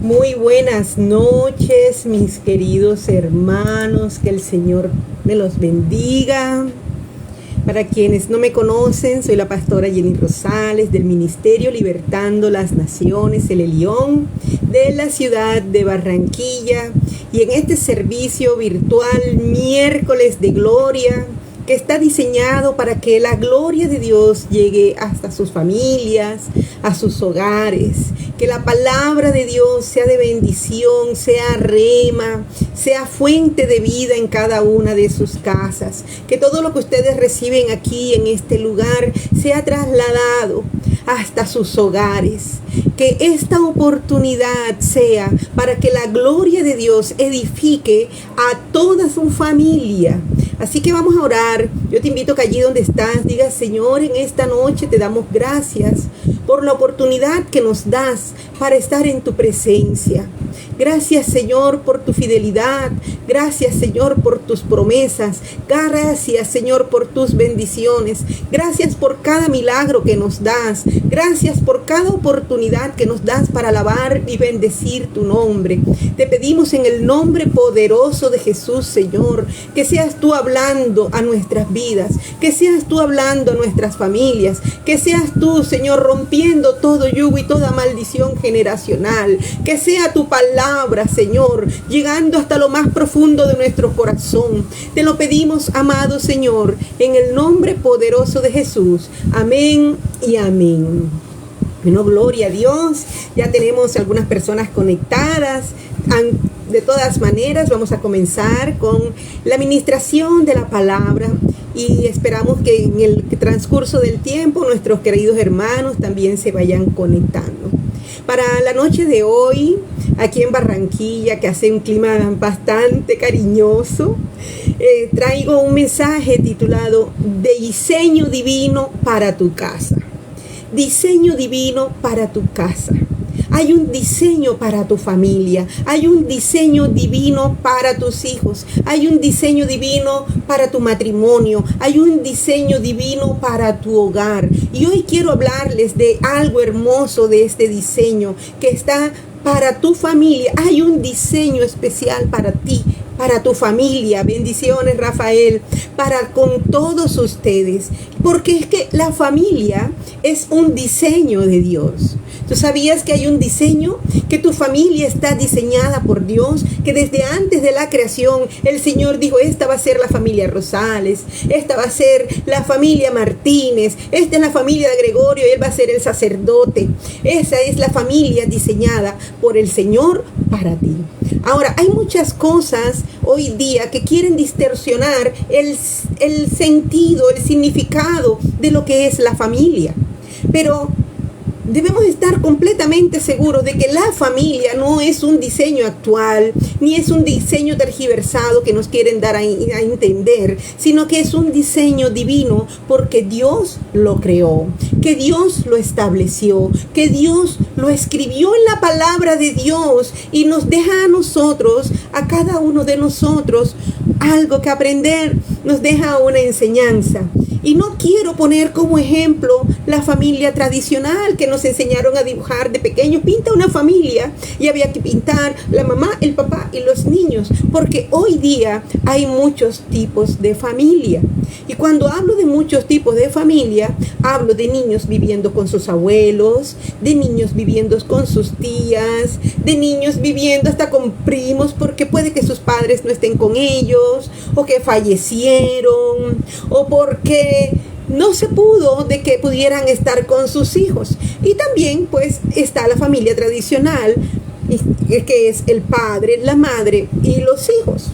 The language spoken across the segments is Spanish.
Muy buenas noches, mis queridos hermanos, que el Señor me los bendiga. Para quienes no me conocen, soy la pastora Jenny Rosales del Ministerio Libertando las Naciones, El Elión, de la ciudad de Barranquilla. Y en este servicio virtual, miércoles de gloria, que está diseñado para que la gloria de Dios llegue hasta sus familias, a sus hogares, que la palabra de Dios sea de bendición, sea rema, sea fuente de vida en cada una de sus casas, que todo lo que ustedes reciben aquí en este lugar sea trasladado hasta sus hogares, que esta oportunidad sea para que la gloria de Dios edifique a toda su familia. Así que vamos a orar. Yo te invito que allí donde estás digas: Señor, en esta noche te damos gracias por la oportunidad que nos das para estar en tu presencia. Gracias, Señor, por tu fidelidad. Gracias, Señor, por tus promesas. Gracias, Señor, por tus bendiciones. Gracias por cada milagro que nos das. Gracias por cada oportunidad que nos das para alabar y bendecir tu nombre. Te pedimos en el nombre poderoso de Jesús, Señor, que seas tú hablando a nuestras vidas, que seas tú hablando a nuestras familias, que seas tú, Señor, rompiendo todo yugo y toda maldición generacional, que sea tu palabra, Señor, llegando hasta lo más profundo de nuestro corazón. Te lo pedimos, amado Señor, en el nombre poderoso de Jesús. Amén y amén. Bueno, gloria a Dios. Ya tenemos algunas personas conectadas. De todas maneras, vamos a comenzar con la ministración de la palabra y esperamos que en el transcurso del tiempo nuestros queridos hermanos también se vayan conectando. Para la noche de hoy, aquí en Barranquilla, que hace un clima bastante cariñoso, traigo un mensaje titulado Diseño Divino para tu casa. Diseño divino para tu casa. Hay un diseño para tu familia, hay un diseño divino para tus hijos, hay un diseño divino para tu matrimonio, hay un diseño divino para tu hogar. Y hoy quiero hablarles de algo hermoso de este diseño que está para tu familia. Hay un diseño especial para ti, para tu familia. Bendiciones, Rafael, para con todos ustedes, porque es que la familia es un diseño de Dios. ¿Tú sabías que hay un diseño? Que tu familia está diseñada por Dios, que desde antes de la creación el Señor dijo: esta va a ser la familia Rosales, esta va a ser la familia Martínez, esta es la familia de Gregorio y él va a ser el sacerdote. Esa es la familia diseñada por el Señor para ti. Ahora, hay muchas cosas hoy día que quieren distorsionar el sentido, el significado de lo que es la familia. Pero debemos estar completamente seguros de que la familia no es un diseño actual, ni es un diseño tergiversado que nos quieren dar a entender, sino que es un diseño divino porque Dios lo creó, que Dios lo estableció, que Dios lo escribió en la palabra de Dios y nos deja a nosotros, a cada uno de nosotros, algo que aprender, nos deja una enseñanza. Y no quiero poner como ejemplo la familia tradicional que nos enseñaron a dibujar de pequeños. Pinta una familia y había que pintar la mamá, el papá y los niños, porque hoy día hay muchos tipos de familia. Y cuando hablo de muchos tipos de familia, hablo de niños viviendo con sus abuelos, de niños viviendo con sus tías, de niños viviendo hasta con primos, porque puede que sus padres no estén con ellos, o que fallecieron, o porque no se pudo de que pudieran estar con sus hijos. Y también pues está la familia tradicional, que es el padre, la madre y los hijos,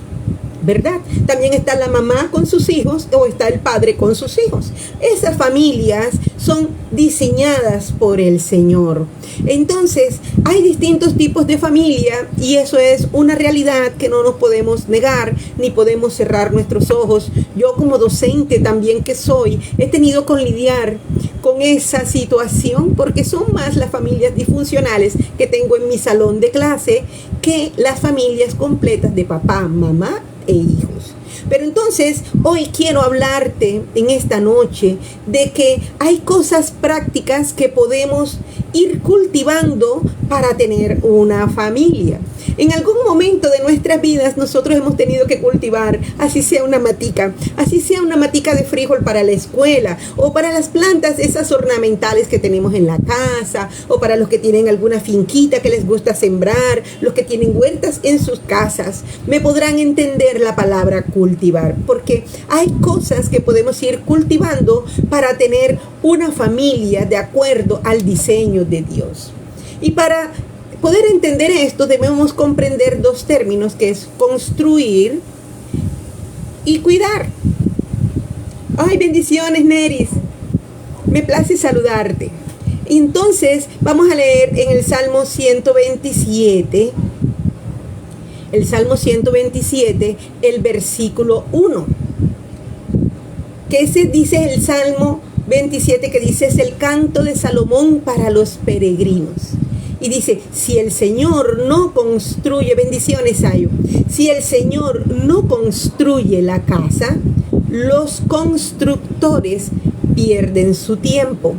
¿verdad? También está la mamá con sus hijos o está el padre con sus hijos. Esas familias son diseñadas por el Señor. Entonces, hay distintos tipos de familia y eso es una realidad que no nos podemos negar ni podemos cerrar nuestros ojos. Yo como docente también que soy, he tenido que lidiar con esa situación porque son más las familias disfuncionales que tengo en mi salón de clase que las familias completas de papá, mamá e hijos. Pero entonces hoy quiero hablarte en esta noche de que hay cosas prácticas que podemos ir cultivando para tener una familia. En algún momento de nuestras vidas nosotros hemos tenido que cultivar, así sea una matica de frijol para la escuela, o para las plantas esas ornamentales que tenemos en la casa, o para los que tienen alguna finquita que les gusta sembrar, los que tienen huertas en sus casas, me podrán entender la palabra cultivar, porque hay cosas que podemos ir cultivando para tener una familia de acuerdo al diseño de Dios. Y para poder entender esto debemos comprender dos términos, que es construir y cuidar. Ay, bendiciones, Neris. Me place saludarte. Entonces, vamos a leer en el Salmo 127. El Salmo 127, el versículo 1. Que ese dice el Salmo 27, que dice, es el canto de Salomón para los peregrinos. Y dice, si el Señor no construye, bendiciones, Ayo, si el Señor no construye la casa, los constructores pierden su tiempo.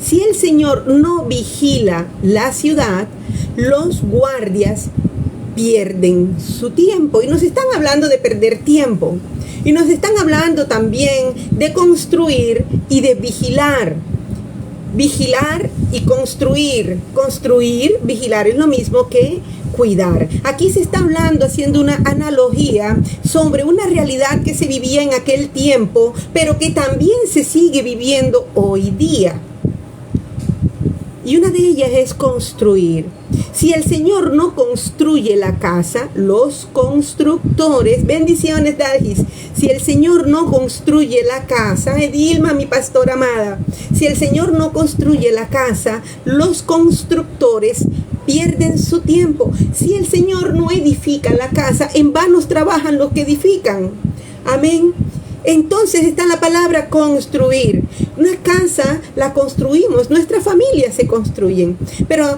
Si el Señor no vigila la ciudad, los guardias pierden su tiempo. Y nos están hablando de perder tiempo. Y nos están hablando también de construir y de vigilar. Vigilar y construir. Construir, vigilar es lo mismo que cuidar. Aquí se está hablando, haciendo una analogía sobre una realidad que se vivía en aquel tiempo, pero que también se sigue viviendo hoy día. Y una de ellas es construir. Si el Señor no construye la casa, los constructores, bendiciones, Dalgis, si el Señor no construye la casa, Edilma, mi pastora amada, si el Señor no construye la casa, los constructores pierden su tiempo. Si el Señor no edifica la casa, en vano trabajan los que edifican. Amén. Entonces está la palabra construir. Una casa la construimos, nuestras familias se construyen, pero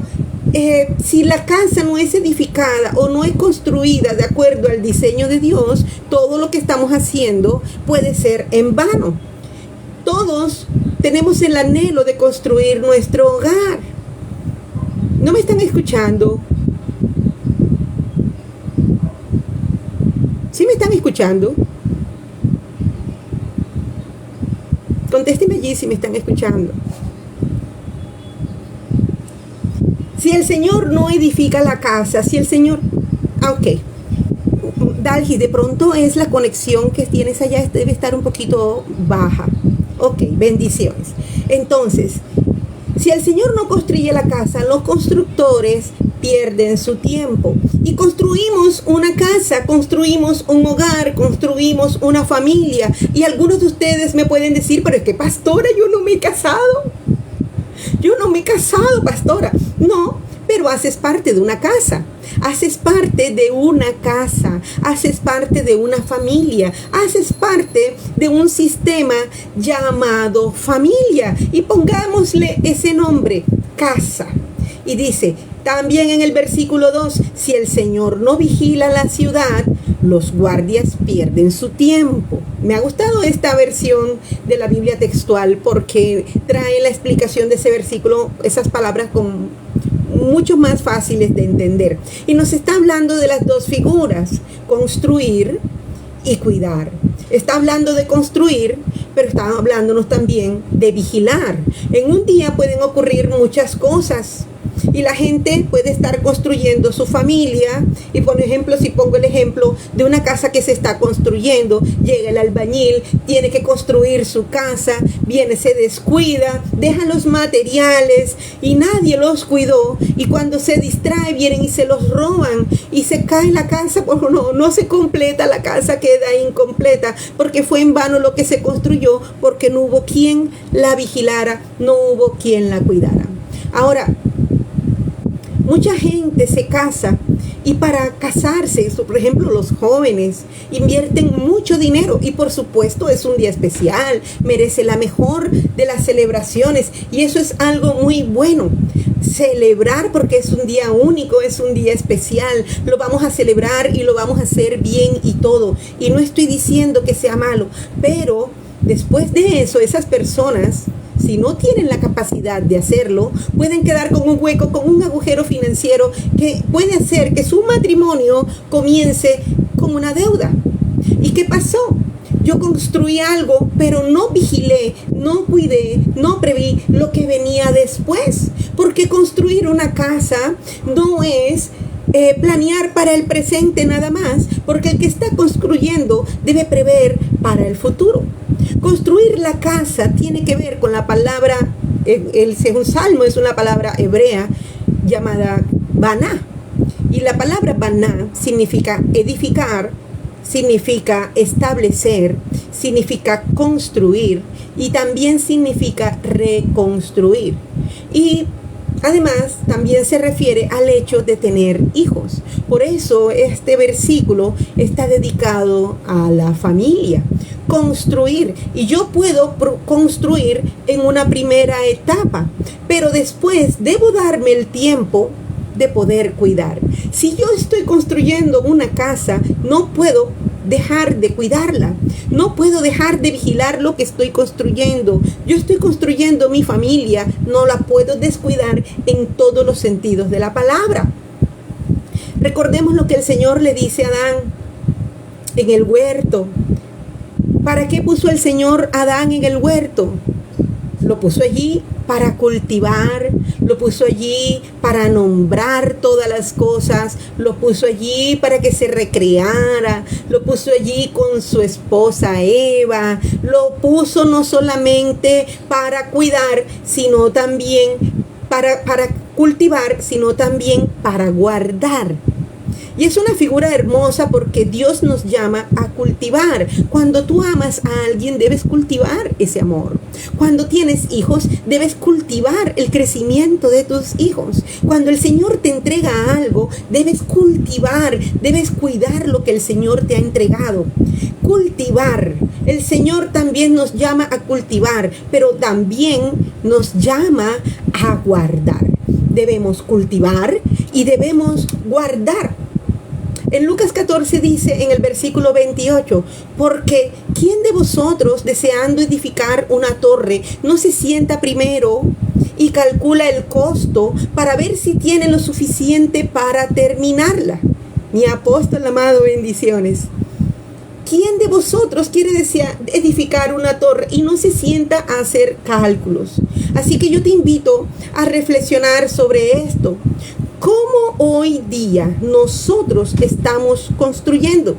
si la casa no es edificada o no es construida de acuerdo al diseño de Dios, todo lo que estamos haciendo puede ser en vano. Todos tenemos el anhelo de construir nuestro hogar. ¿No me están escuchando? ¿Sí me están escuchando? Contésteme allí si me están escuchando. Si el Señor no edifica la casa, si el Señor... ok. Dalgi, de pronto es la conexión que tienes allá, debe estar un poquito baja. Ok, bendiciones. Entonces, si el Señor no construye la casa, los constructores pierden su tiempo. Y construimos una casa, construimos un hogar, construimos una familia. Y algunos de ustedes me pueden decir, pero es que pastora, yo no me he casado. Yo no me he casado, pastora. No, pero haces parte de una casa. Haces parte de una casa. Haces parte de una familia. Haces parte de un sistema llamado familia. Y pongámosle ese nombre, casa. Y dice también en el versículo 2, si el Señor no vigila la ciudad, los guardias pierden su tiempo. Me ha gustado esta versión de la Biblia textual porque trae la explicación de ese versículo, esas palabras con mucho más fáciles de entender. Y nos está hablando de las dos figuras, construir y cuidar. Está hablando de construir, pero está hablándonos también de vigilar. En un día pueden ocurrir muchas cosas. Y la gente puede estar construyendo su familia. Y por ejemplo, si pongo el ejemplo de una casa que se está construyendo, llega el albañil, tiene que construir su casa, viene, se descuida, deja los materiales y nadie los cuidó. Y cuando se distrae, vienen y se los roban y se cae la casa, pues no se completa, la casa queda incompleta porque fue en vano lo que se construyó, porque no hubo quien la vigilara, no hubo quien la cuidara. Ahora, mucha gente se casa y para casarse, por ejemplo, los jóvenes invierten mucho dinero y por supuesto es un día especial, merece la mejor de las celebraciones y eso es algo muy bueno. Celebrar porque es un día único, es un día especial, lo vamos a celebrar y lo vamos a hacer bien y todo. Y no estoy diciendo que sea malo, pero después de eso, esas personas si no tienen la capacidad de hacerlo, pueden quedar con un hueco, con un agujero financiero que puede hacer que su matrimonio comience con una deuda. ¿Y qué pasó? Yo construí algo, pero no vigilé, no cuidé, no preví lo que venía después. Porque construir una casa no es planear para el presente nada más, porque el que está construyendo debe prever para el futuro. Construir la casa tiene que ver con la palabra, el salmo es una palabra hebrea llamada baná. Y la palabra baná significa edificar, significa establecer, significa construir y también significa reconstruir. Y además también se refiere al hecho de tener hijos. Por eso este versículo está dedicado a la familia. Construir. Y yo puedo construir en una primera etapa, pero después debo darme el tiempo de poder cuidar. Si yo estoy construyendo una casa, no puedo dejar de cuidarla, no puedo dejar de vigilar lo que estoy construyendo. Yo estoy construyendo mi familia, no la puedo descuidar en todos los sentidos de la palabra. Recordemos lo que el Señor le dice a Adán en el huerto. ¿Para qué puso el Señor a Adán en el huerto? Lo puso allí para cultivar, lo puso allí para nombrar todas las cosas, lo puso allí para que se recreara, lo puso allí con su esposa Eva, lo puso no solamente para cuidar, sino también para cultivar, sino también para guardar. Y es una figura hermosa porque Dios nos llama a cultivar. Cuando tú amas a alguien, debes cultivar ese amor. Cuando tienes hijos, debes cultivar el crecimiento de tus hijos. Cuando el Señor te entrega algo, debes cultivar, debes cuidar lo que el Señor te ha entregado. Cultivar. El Señor también nos llama a cultivar, pero también nos llama a guardar. Debemos cultivar y debemos guardar. En Lucas 14 dice en el versículo 28, porque ¿quién de vosotros deseando edificar una torre no se sienta primero y calcula el costo para ver si tiene lo suficiente para terminarla? Mi apóstol amado, bendiciones. ¿Quién de vosotros quiere edificar una torre y no se sienta a hacer cálculos? Así que yo te invito a reflexionar sobre esto. ¿Cómo hoy día nosotros estamos construyendo?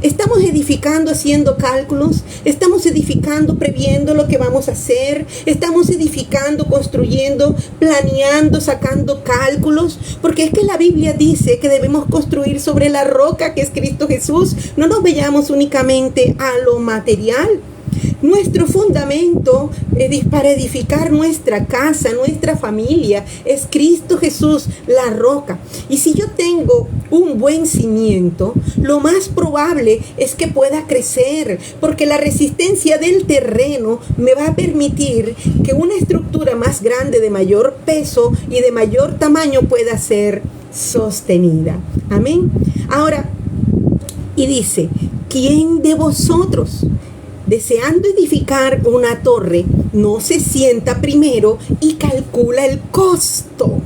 ¿Estamos edificando haciendo cálculos? ¿Estamos edificando previendo lo que vamos a hacer? ¿Estamos edificando, construyendo, planeando, sacando cálculos? Porque es que la Biblia dice que debemos construir sobre la roca que es Cristo Jesús. No nos vayamos únicamente a lo material. Nuestro fundamento para edificar nuestra casa, nuestra familia, es Cristo Jesús, la roca. Y si yo tengo un buen cimiento, lo más probable es que pueda crecer, porque la resistencia del terreno me va a permitir que una estructura más grande, de mayor peso y de mayor tamaño, pueda ser sostenida. Amén. Ahora, y dice, ¿quién de vosotros, deseando edificar una torre, no se sienta primero y calcula el costo?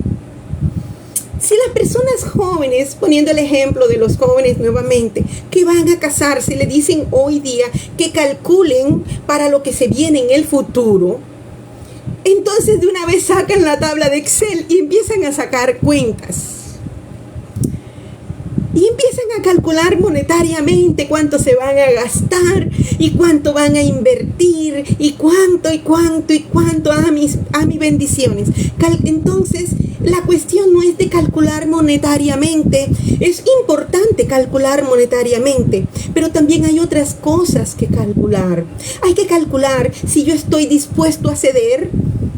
Si las personas jóvenes, poniendo el ejemplo de los jóvenes nuevamente, que van a casarse, le dicen hoy día que calculen para lo que se viene en el futuro, entonces de una vez sacan la tabla de Excel y empiezan a sacar cuentas. Y empiezan a calcular monetariamente cuánto se van a gastar y cuánto van a invertir y cuánto, a mis bendiciones. Entonces, la cuestión no es de calcular monetariamente. Es importante calcular monetariamente, pero también hay otras cosas que calcular. Hay que calcular si yo estoy dispuesto a ceder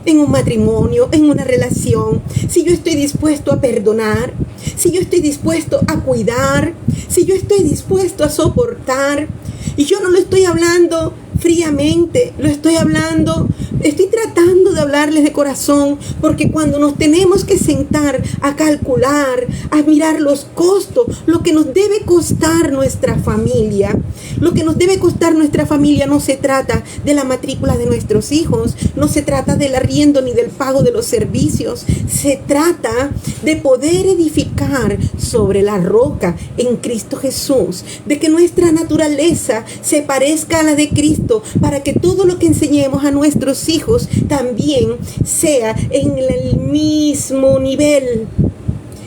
en un matrimonio, en una relación, si yo estoy dispuesto a perdonar, si yo estoy dispuesto a cuidar, si yo estoy dispuesto a soportar. Y yo no lo estoy hablando fríamente, lo estoy hablando Estoy tratando de hablarles de corazón, porque cuando nos tenemos que sentar a calcular, a mirar los costos, lo que nos debe costar nuestra familia, lo que nos debe costar nuestra familia no se trata de la matrícula de nuestros hijos, no se trata del arriendo ni del pago de los servicios, se trata de poder edificar sobre la roca en Cristo Jesús, de que nuestra naturaleza se parezca a la de Cristo, para que todo lo que enseñemos a nuestros hijos también sea en el mismo nivel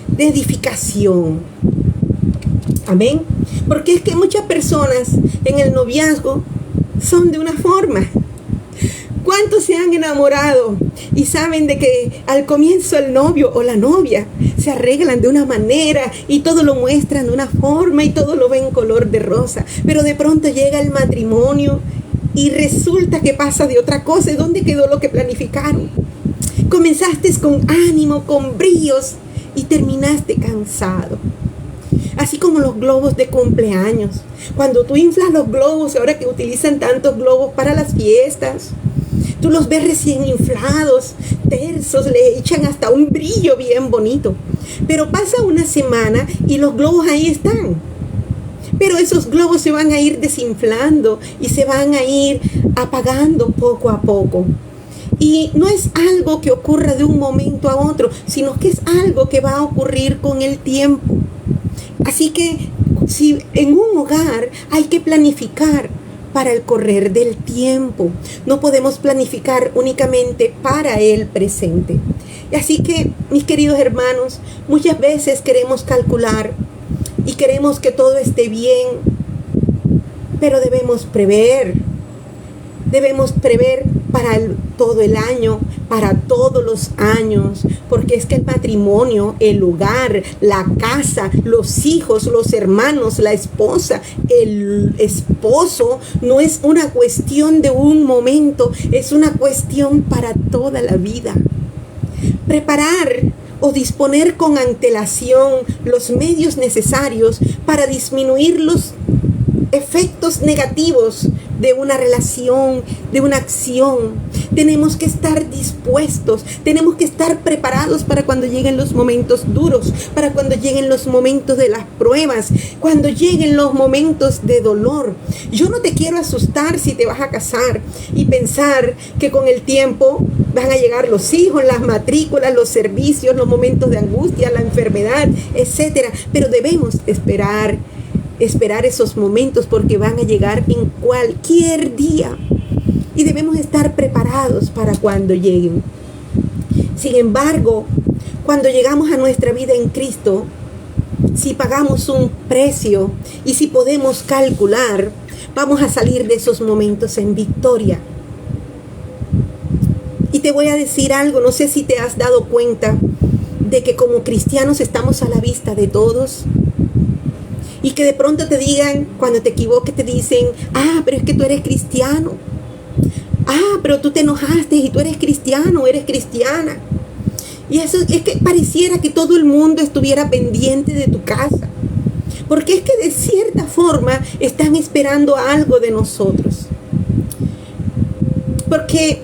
de edificación. Amén. Porque es que muchas personas en el noviazgo son de una forma. ¿Cuántos se han enamorado y saben de que al comienzo el novio o la novia se arreglan de una manera y todo lo muestran de una forma y todo lo ven color de rosa? Pero de pronto llega el matrimonio y resulta que pasa de otra cosa. ¿Y dónde quedó lo que planificaron? Comenzaste con ánimo, con bríos y terminaste cansado. Así como los globos de cumpleaños. Cuando tú inflas los globos, ahora que utilizan tantos globos para las fiestas, tú los ves recién inflados, tersos, le echan hasta un brillo bien bonito. Pero pasa una semana y los globos ahí están. Pero esos globos se van a ir desinflando y se van a ir apagando poco a poco. Y no es algo que ocurra de un momento a otro, sino que es algo que va a ocurrir con el tiempo. Así que si en un hogar hay que planificar para el correr del tiempo, no podemos planificar únicamente para el presente. Así que, mis queridos hermanos, muchas veces queremos calcular y queremos que todo esté bien, pero debemos prever para todo el año, para todos los años, porque es que el matrimonio, el hogar, la casa, los hijos, los hermanos, la esposa, el esposo, no es una cuestión de un momento, es una cuestión para toda la vida. Preparar o disponer con antelación los medios necesarios para disminuir los efectos negativos de una relación, de una acción. Tenemos que estar dispuestos, tenemos que estar preparados para cuando lleguen los momentos duros, para cuando lleguen los momentos de las pruebas, cuando lleguen los momentos de dolor. Yo no te quiero asustar si te vas a casar y pensar que con el tiempo van a llegar los hijos, las matrículas, los servicios, los momentos de angustia, la enfermedad, etcétera. Pero debemos esperar esos momentos, porque van a llegar en cualquier día y debemos estar preparados para cuando lleguen. Sin embargo, cuando llegamos a nuestra vida en Cristo, si pagamos un precio y si podemos calcular, vamos a salir de esos momentos en victoria. Y te voy a decir algo, no sé si te has dado cuenta de que como cristianos estamos a la vista de todos. Y que de pronto te digan, cuando te equivoques, te dicen, pero es que tú eres cristiano. Pero tú te enojaste y tú eres cristiano, eres cristiana. Y eso es que pareciera que todo el mundo estuviera pendiente de tu casa. Porque es que de cierta forma están esperando algo de nosotros. Porque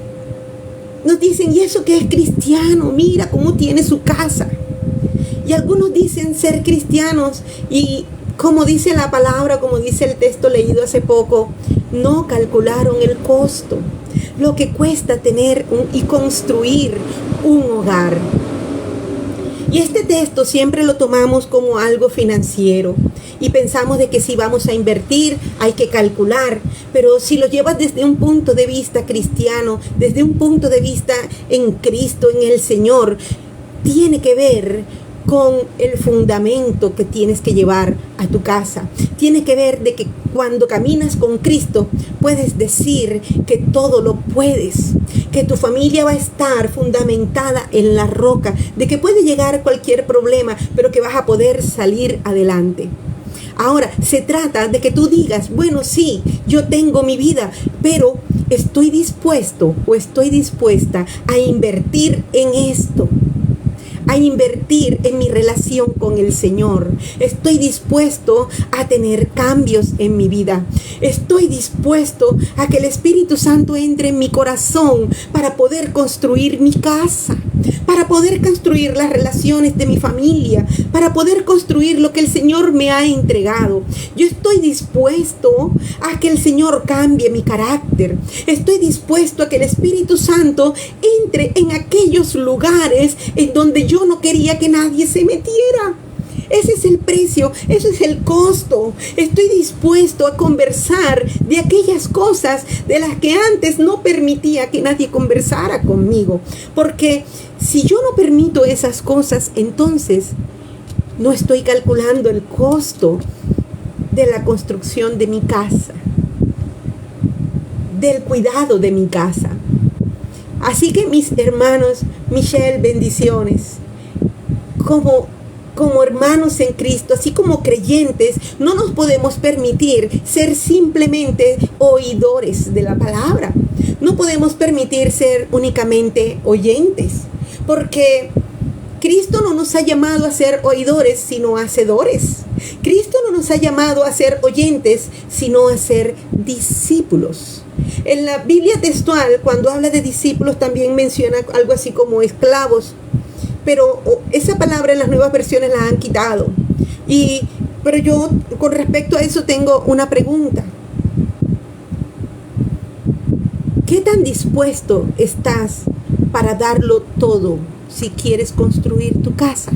nos dicen, ¿y eso que es cristiano? Mira cómo tiene su casa. Y algunos dicen ser cristianos y, como dice la palabra, como dice el texto leído hace poco, no calcularon el costo, lo que cuesta tener y construir un hogar. Y este texto siempre lo tomamos como algo financiero y pensamos de que si vamos a invertir hay que calcular, pero si lo llevas desde un punto de vista cristiano, desde un punto de vista en Cristo, en el Señor, tiene que ver con el fundamento que tienes que llevar a tu casa. Tiene que ver de que cuando caminas con Cristo puedes decir que todo lo puedes, que tu familia va a estar fundamentada en la roca, de que puede llegar cualquier problema, pero que vas a poder salir adelante. Ahora, se trata de que tú digas, bueno, sí, yo tengo mi vida, pero estoy dispuesto o estoy dispuesta a invertir en esto, a invertir en mi relación con el Señor. Estoy dispuesto a tener cambios en mi vida. Estoy dispuesto a que el Espíritu Santo entre en mi corazón para poder construir mi casa, para poder construir las relaciones de mi familia, para poder construir lo que el Señor me ha entregado. Yo estoy dispuesto a que el Señor cambie mi carácter. Estoy dispuesto a que el Espíritu Santo entre en aquellos lugares en donde yo no quería que nadie se metiera. Ese es el precio, ese es el costo. Estoy dispuesto a conversar de aquellas cosas de las que antes no permitía que nadie conversara conmigo. Porque si yo no permito esas cosas, entonces no estoy calculando el costo de la construcción de mi casa, del cuidado de mi casa. Así que mis hermanos, Michelle, bendiciones. Como hermanos en Cristo, así como creyentes, no nos podemos permitir ser simplemente oidores de la palabra. No podemos permitir ser únicamente oyentes, porque Cristo no nos ha llamado a ser oidores, sino hacedores. Cristo no nos ha llamado a ser oyentes, sino a ser discípulos. En la Biblia textual, cuando habla de discípulos, también menciona algo así como esclavos. Pero esa palabra en las nuevas versiones la han quitado. Pero yo con respecto a eso tengo una pregunta. ¿Qué tan dispuesto estás para darlo todo si quieres construir tu casa?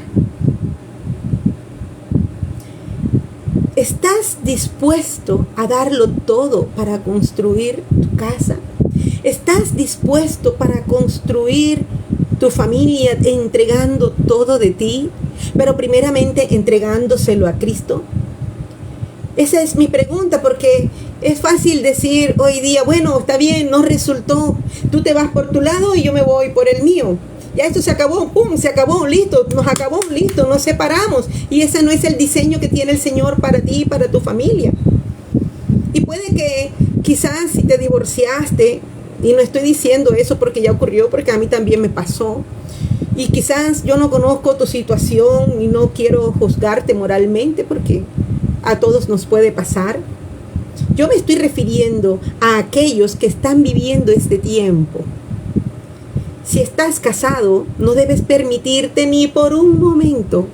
¿Estás dispuesto a darlo todo para construir tu casa? ¿Estás dispuesto para construir tu familia entregando todo de ti, pero primeramente entregándoselo a Cristo? Esa es mi pregunta, porque es fácil decir hoy día, bueno, está bien, no resultó, tú te vas por tu lado y yo me voy por el mío. Ya esto se acabó, ¡pum!, se acabó, listo, nos acabó, listo, nos separamos. Y ese no es el diseño que tiene el Señor para ti y para tu familia. Y puede que quizás si te divorciaste, y no estoy diciendo eso porque ya ocurrió, porque a mí también me pasó, y quizás yo no conozco tu situación y no quiero juzgarte moralmente porque a todos nos puede pasar. Yo me estoy refiriendo a aquellos que están viviendo este tiempo. Si estás casado, no debes permitirte ni por un momento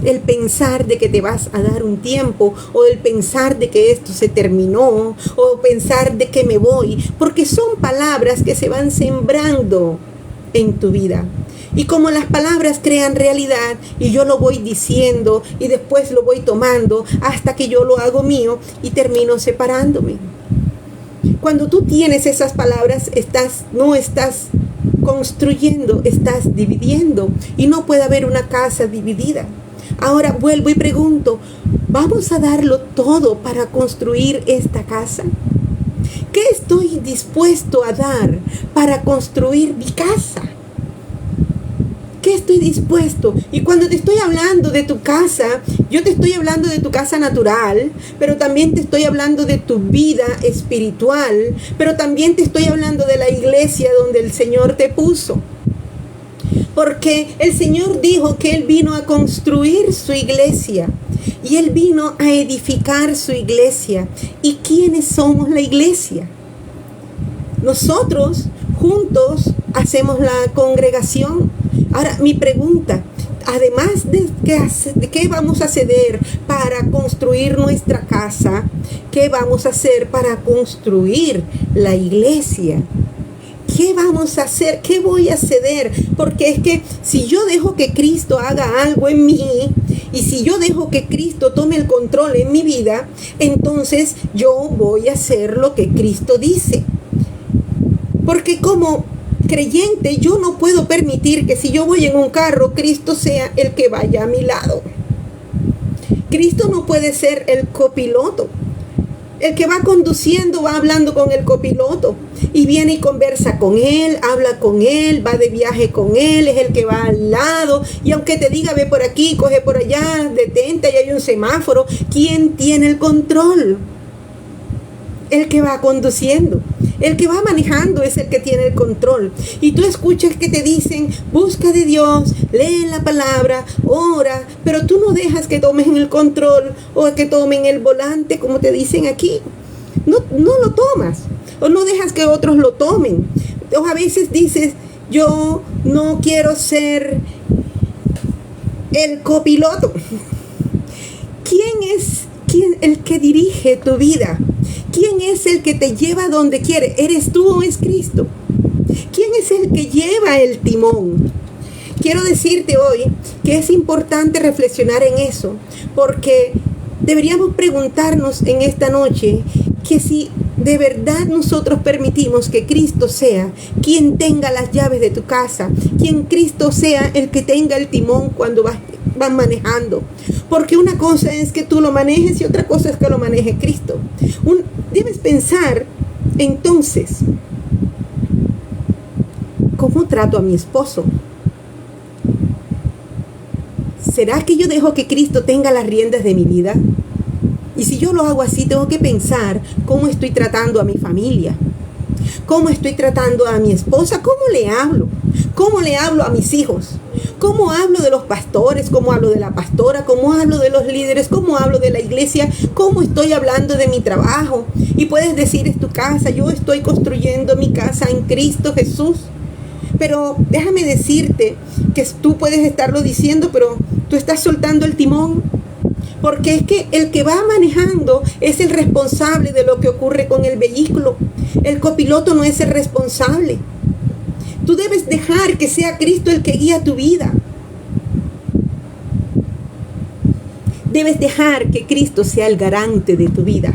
el pensar de que te vas a dar un tiempo, o el pensar de que esto se terminó, o pensar de que me voy, porque son palabras que se van sembrando en tu vida. Y como las palabras crean realidad, y yo lo voy diciendo y después lo voy tomando hasta que yo lo hago mío y termino separándome. Cuando tú tienes esas palabras, no estás construyendo, estás dividiendo, y no puede haber una casa dividida. Ahora vuelvo y pregunto, ¿vamos a darlo todo para construir esta casa? ¿Qué estoy dispuesto a dar para construir mi casa? ¿Qué estoy dispuesto? Y cuando te estoy hablando de tu casa, yo te estoy hablando de tu casa natural, pero también te estoy hablando de tu vida espiritual, pero también te estoy hablando de la iglesia donde el Señor te puso. Porque el Señor dijo que Él vino a construir su iglesia, y Él vino a edificar su iglesia. ¿Y quiénes somos la iglesia? Nosotros juntos hacemos la congregación. Ahora, mi pregunta, además de qué vamos a hacer para construir nuestra casa, ¿qué vamos a hacer para construir la iglesia? ¿Qué vamos a hacer? ¿Qué voy a ceder? Porque es que si yo dejo que Cristo haga algo en mí, y si yo dejo que Cristo tome el control en mi vida, entonces yo voy a hacer lo que Cristo dice. Porque como creyente, yo no puedo permitir que si yo voy en un carro, Cristo sea el que vaya a mi lado. Cristo no puede ser el copiloto. El que va conduciendo va hablando con el copiloto, y viene y conversa con él, habla con él, va de viaje con él, es el que va al lado. Y aunque te diga ve por aquí, coge por allá, detente, y hay un semáforo, ¿quién tiene el control? El que va conduciendo. El que va manejando es el que tiene el control. Y tú escuchas que te dicen, busca de Dios, lee la palabra, ora, pero tú no dejas que tomen el control o que tomen el volante, como te dicen aquí. No lo tomas o no dejas que otros lo tomen. O a veces dices, yo no quiero ser el copiloto. ¿Quién es el que dirige tu vida? ¿Quién es el que te lleva donde quiere? ¿Eres tú o es Cristo? ¿Quién es el que lleva el timón? Quiero decirte hoy que es importante reflexionar en eso, porque deberíamos preguntarnos en esta noche que si de verdad nosotros permitimos que Cristo sea quien tenga las llaves de tu casa, quien Cristo sea el que tenga el timón cuando vas manejando. Porque una cosa es que tú lo manejes y otra cosa es que lo maneje Cristo. Debes pensar, entonces, ¿cómo trato a mi esposo? ¿Será que yo dejo que Cristo tenga las riendas de mi vida? Y si yo lo hago así, tengo que pensar cómo estoy tratando a mi familia, cómo estoy tratando a mi esposa, cómo le hablo a mis hijos, cómo hablo de los pastores, cómo hablo de la pastora, cómo hablo de los líderes, cómo hablo de la iglesia, cómo estoy hablando de mi trabajo. Y puedes decir, es tu casa, yo estoy construyendo mi casa en Cristo Jesús. Pero déjame decirte que tú puedes estarlo diciendo, pero tú estás soltando el timón. Porque es que el que va manejando es el responsable de lo que ocurre con el vehículo. El copiloto no es el responsable. Tú debes dejar que sea Cristo el que guía tu vida. Debes dejar que Cristo sea el garante de tu vida.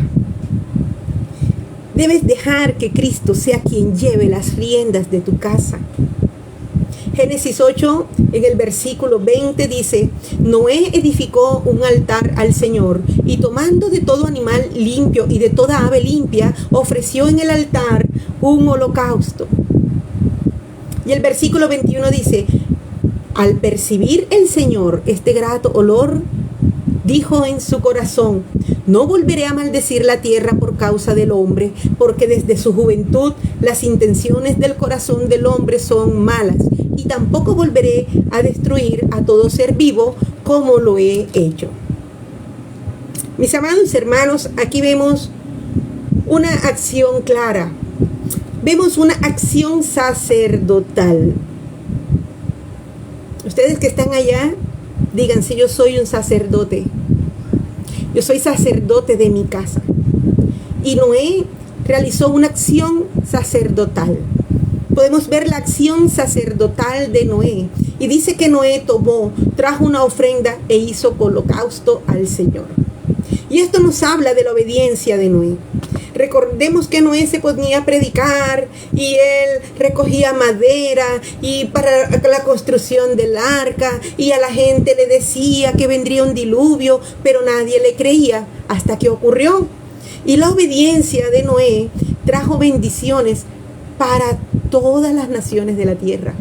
Debes dejar que Cristo sea quien lleve las riendas de tu casa. Génesis 8, en el versículo 20 dice, Noé edificó un altar al Señor y tomando de todo animal limpio y de toda ave limpia, ofreció en el altar un holocausto. Y el versículo 21 dice, al percibir el Señor este grato olor, dijo en su corazón, no volveré a maldecir la tierra por causa del hombre, porque desde su juventud las intenciones del corazón del hombre son malas, y tampoco volveré a destruir a todo ser vivo como lo he hecho. Mis amados hermanos, aquí vemos una acción clara, vemos una acción sacerdotal. Ustedes que están allá, díganse, yo soy un sacerdote. Yo soy sacerdote de mi casa. Y Noé realizó una acción sacerdotal. Podemos ver la acción sacerdotal de Noé. Y dice que Noé trajo una ofrenda e hizo holocausto al Señor. Y esto nos habla de la obediencia de Noé. Recordemos que Noé se ponía a predicar y él recogía madera y para la construcción del arca y a la gente le decía que vendría un diluvio, pero nadie le creía hasta que ocurrió. Y la obediencia de Noé trajo bendiciones para todas las naciones de la tierra.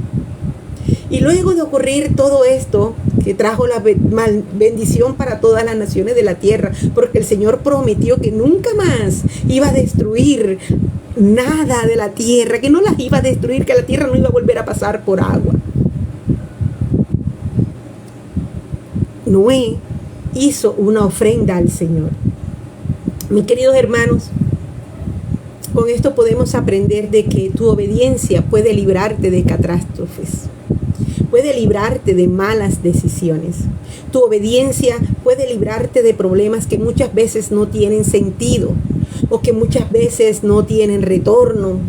Y luego de ocurrir todo esto, que trajo la bendición para todas las naciones de la tierra, porque el Señor prometió que nunca más iba a destruir nada de la tierra, que no las iba a destruir, que la tierra no iba a volver a pasar por agua. Noé hizo una ofrenda al Señor. Mis queridos hermanos, con esto podemos aprender de que tu obediencia puede librarte de catástrofes. Puede librarte de malas decisiones. Tu obediencia puede librarte de problemas que muchas veces no tienen sentido o que muchas veces no tienen retorno.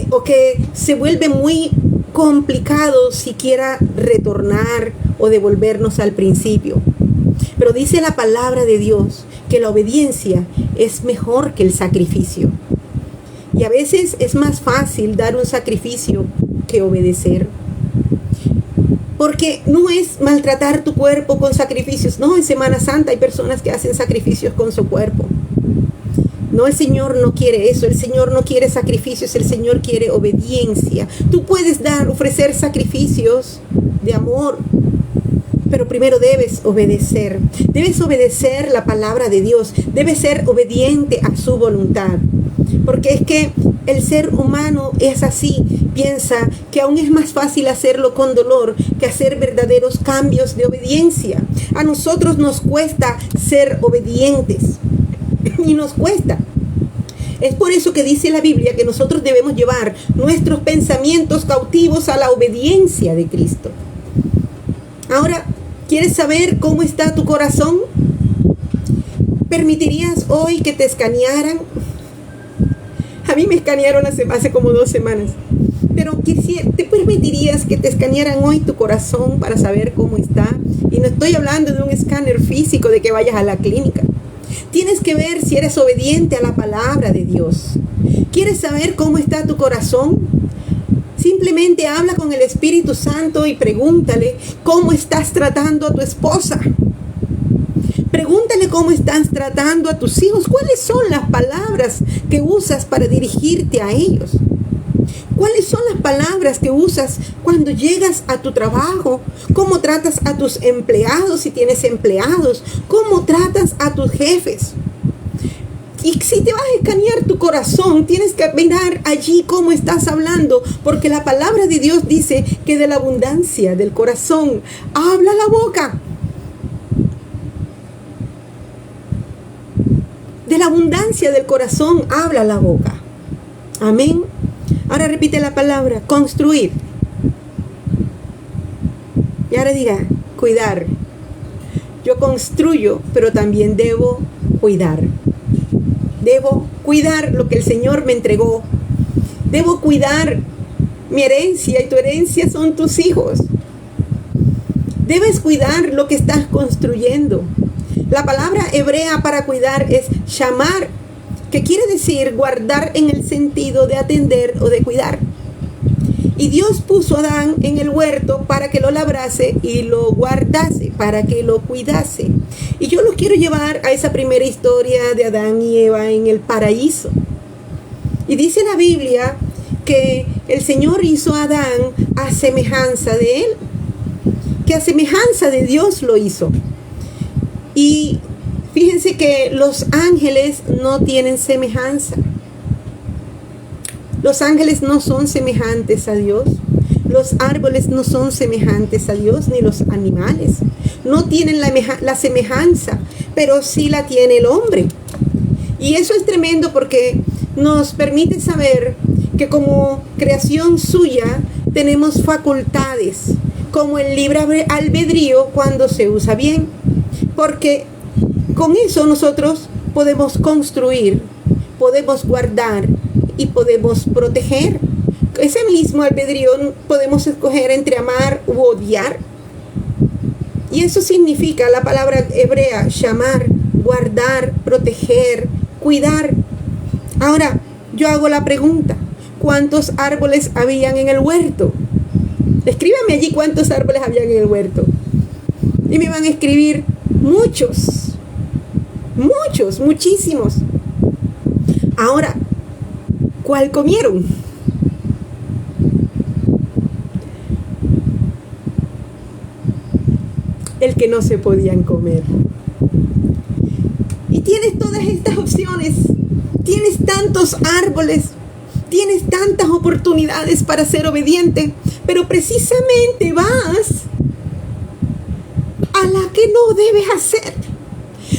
O que se vuelve muy complicado siquiera retornar o devolvernos al principio. Pero dice la palabra de Dios que la obediencia es mejor que el sacrificio. Y a veces es más fácil dar un sacrificio que obedecer. Porque no es maltratar tu cuerpo con sacrificios. No, en Semana Santa hay personas que hacen sacrificios con su cuerpo. No, el Señor no quiere eso. El Señor no quiere sacrificios. El Señor quiere obediencia. Tú puedes ofrecer sacrificios de amor, pero primero debes obedecer. Debes obedecer la palabra de Dios. Debes ser obediente a su voluntad. Porque es que el ser humano es así, piensa que aún es más fácil hacerlo con dolor que hacer verdaderos cambios de obediencia. A nosotros nos cuesta ser obedientes y nos cuesta. Es por eso que dice la Biblia que nosotros debemos llevar nuestros pensamientos cautivos a la obediencia de Cristo. Ahora, ¿quieres saber cómo está tu corazón? ¿Permitirías hoy que te escanearan? A mí me escanearon hace como 2 semanas. Pero ¿te permitirías que te escanearan hoy tu corazón para saber cómo está? Y no estoy hablando de un escáner físico, de que vayas a la clínica. Tienes que ver si eres obediente a la palabra de Dios. ¿Quieres saber cómo está tu corazón? Simplemente habla con el Espíritu Santo y pregúntale cómo estás tratando a tu esposa. Pregúntale cómo estás tratando a tus hijos. ¿Cuáles son las palabras que usas para dirigirte a ellos? ¿Cuáles son las palabras que usas cuando llegas a tu trabajo? ¿Cómo tratas a tus empleados si tienes empleados? ¿Cómo tratas a tus jefes? Y si te vas a escanear tu corazón, tienes que mirar allí cómo estás hablando, porque la palabra de Dios dice que de la abundancia del corazón habla la boca. De la abundancia del corazón habla la boca. Amén. Ahora repite la palabra, construir. Y ahora diga, cuidar. Yo construyo, pero también debo cuidar. Debo cuidar lo que el Señor me entregó. Debo cuidar mi herencia, y tu herencia son tus hijos. Debes cuidar lo que estás construyendo. La palabra hebrea para cuidar es shamar, que quiere decir guardar en el sentido de atender o de cuidar. Y Dios puso a Adán en el huerto para que lo labrase y lo guardase, para que lo cuidase. Y yo los quiero llevar a esa primera historia de Adán y Eva en el paraíso. Y dice la Biblia que el Señor hizo a Adán a semejanza de él, que a semejanza de Dios lo hizo. Y fíjense que los ángeles no tienen semejanza. Los ángeles no son semejantes a Dios. Los árboles no son semejantes a Dios, ni los animales. No tienen la semejanza, pero sí la tiene el hombre. Y eso es tremendo porque nos permite saber que como creación suya tenemos facultades, como el libre albedrío cuando se usa bien. Porque con eso nosotros podemos construir, podemos guardar y podemos proteger. Ese mismo albedrío podemos escoger entre amar u odiar. Y eso significa la palabra hebrea, shamar, guardar, proteger, cuidar. Ahora, yo hago la pregunta, ¿cuántos árboles habían en el huerto? Escríbame allí cuántos árboles habían en el huerto. Y me van a escribir muchos, muchísimos. Ahora, ¿cuál comieron? El que no se podían comer. Y tienes todas estas opciones, tienes tantos árboles, tienes tantas oportunidades para ser obediente, pero precisamente vas a la que no debes hacer.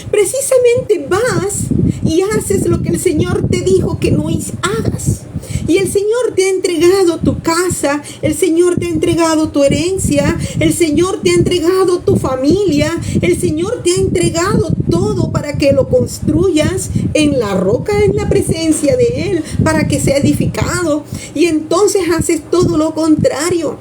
Precisamente vas y haces lo que el Señor te dijo que no hagas. Y el Señor te ha entregado tu casa, el Señor te ha entregado tu herencia, el Señor te ha entregado tu familia, el Señor te ha entregado todo para que lo construyas en la roca, en la presencia de Él, para que sea edificado. Y entonces haces todo lo contrario.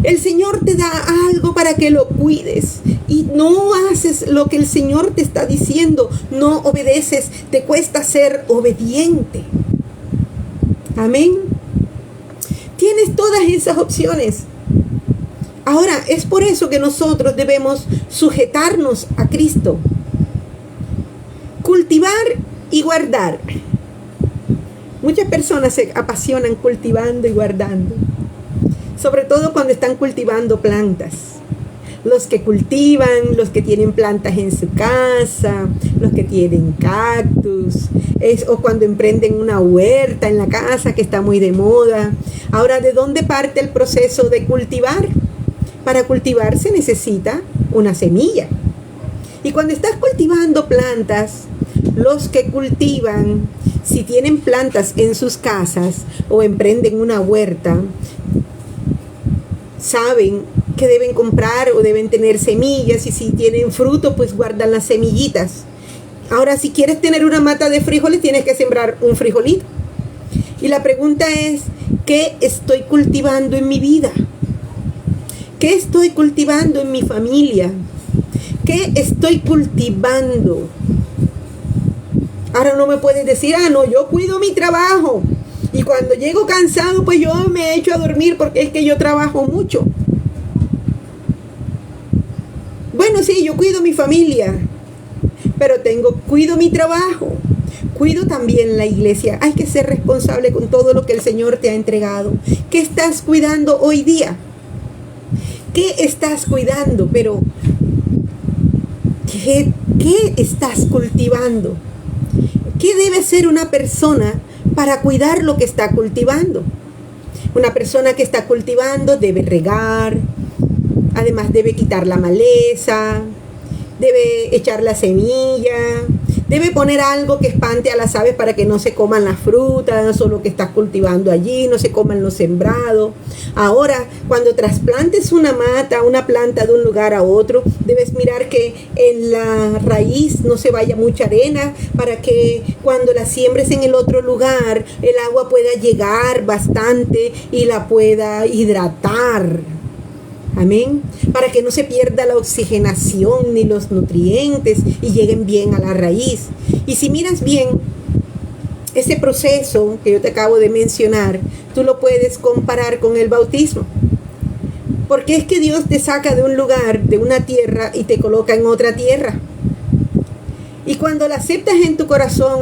El Señor te da algo para que lo cuides y no haces lo que el Señor te está diciendo, no obedeces, te cuesta ser obediente. Amén. Tienes todas esas opciones. Ahora, es por eso que nosotros debemos sujetarnos a Cristo. Cultivar y guardar. Muchas personas se apasionan cultivando y guardando. Sobre todo cuando están cultivando plantas. los que cultivan, los que tienen plantas en su casa, los que tienen cactus, o cuando emprenden una huerta en la casa que está muy de moda. Ahora, ¿de dónde parte el proceso de cultivar? Para cultivar se necesita una semilla. Y cuando estás cultivando plantas, los que cultivan, si tienen plantas en sus casas o emprenden una huerta, saben que deben comprar o deben tener semillas, y si tienen fruto, pues guardan las semillitas. Ahora, si quieres tener una mata de frijoles, tienes que sembrar un frijolito. Y la pregunta es, ¿qué estoy cultivando en mi vida? ¿Qué estoy cultivando en mi familia? ¿Qué estoy cultivando? Ahora no me puedes decir, no, yo cuido mi trabajo. Y cuando llego cansado, pues yo me echo a dormir porque es que yo trabajo mucho. Bueno, sí, yo cuido mi familia, pero cuido mi trabajo, cuido también la iglesia. Hay que ser responsable con todo lo que el Señor te ha entregado. ¿Qué estás cuidando hoy día? ¿Qué estás cuidando? Pero, ¿qué estás cultivando? ¿Qué debe ser una persona para cuidar lo que está cultivando? Una persona que está cultivando debe regar, además debe quitar la maleza, debe echar la semilla, debe poner algo que espante a las aves para que no se coman las frutas o lo que estás cultivando allí, no se coman lo sembrado. Ahora, cuando trasplantes una planta de un lugar a otro, debes mirar que en la raíz no se vaya mucha arena para que cuando la siembres en el otro lugar, el agua pueda llegar bastante y la pueda hidratar. Amén. Para que no se pierda la oxigenación ni los nutrientes y lleguen bien a la raíz. Y si miras bien, ese proceso que yo te acabo de mencionar, tú lo puedes comparar con el bautismo. Porque es que Dios te saca de un lugar, de una tierra, y te coloca en otra tierra. Y cuando lo aceptas en tu corazón,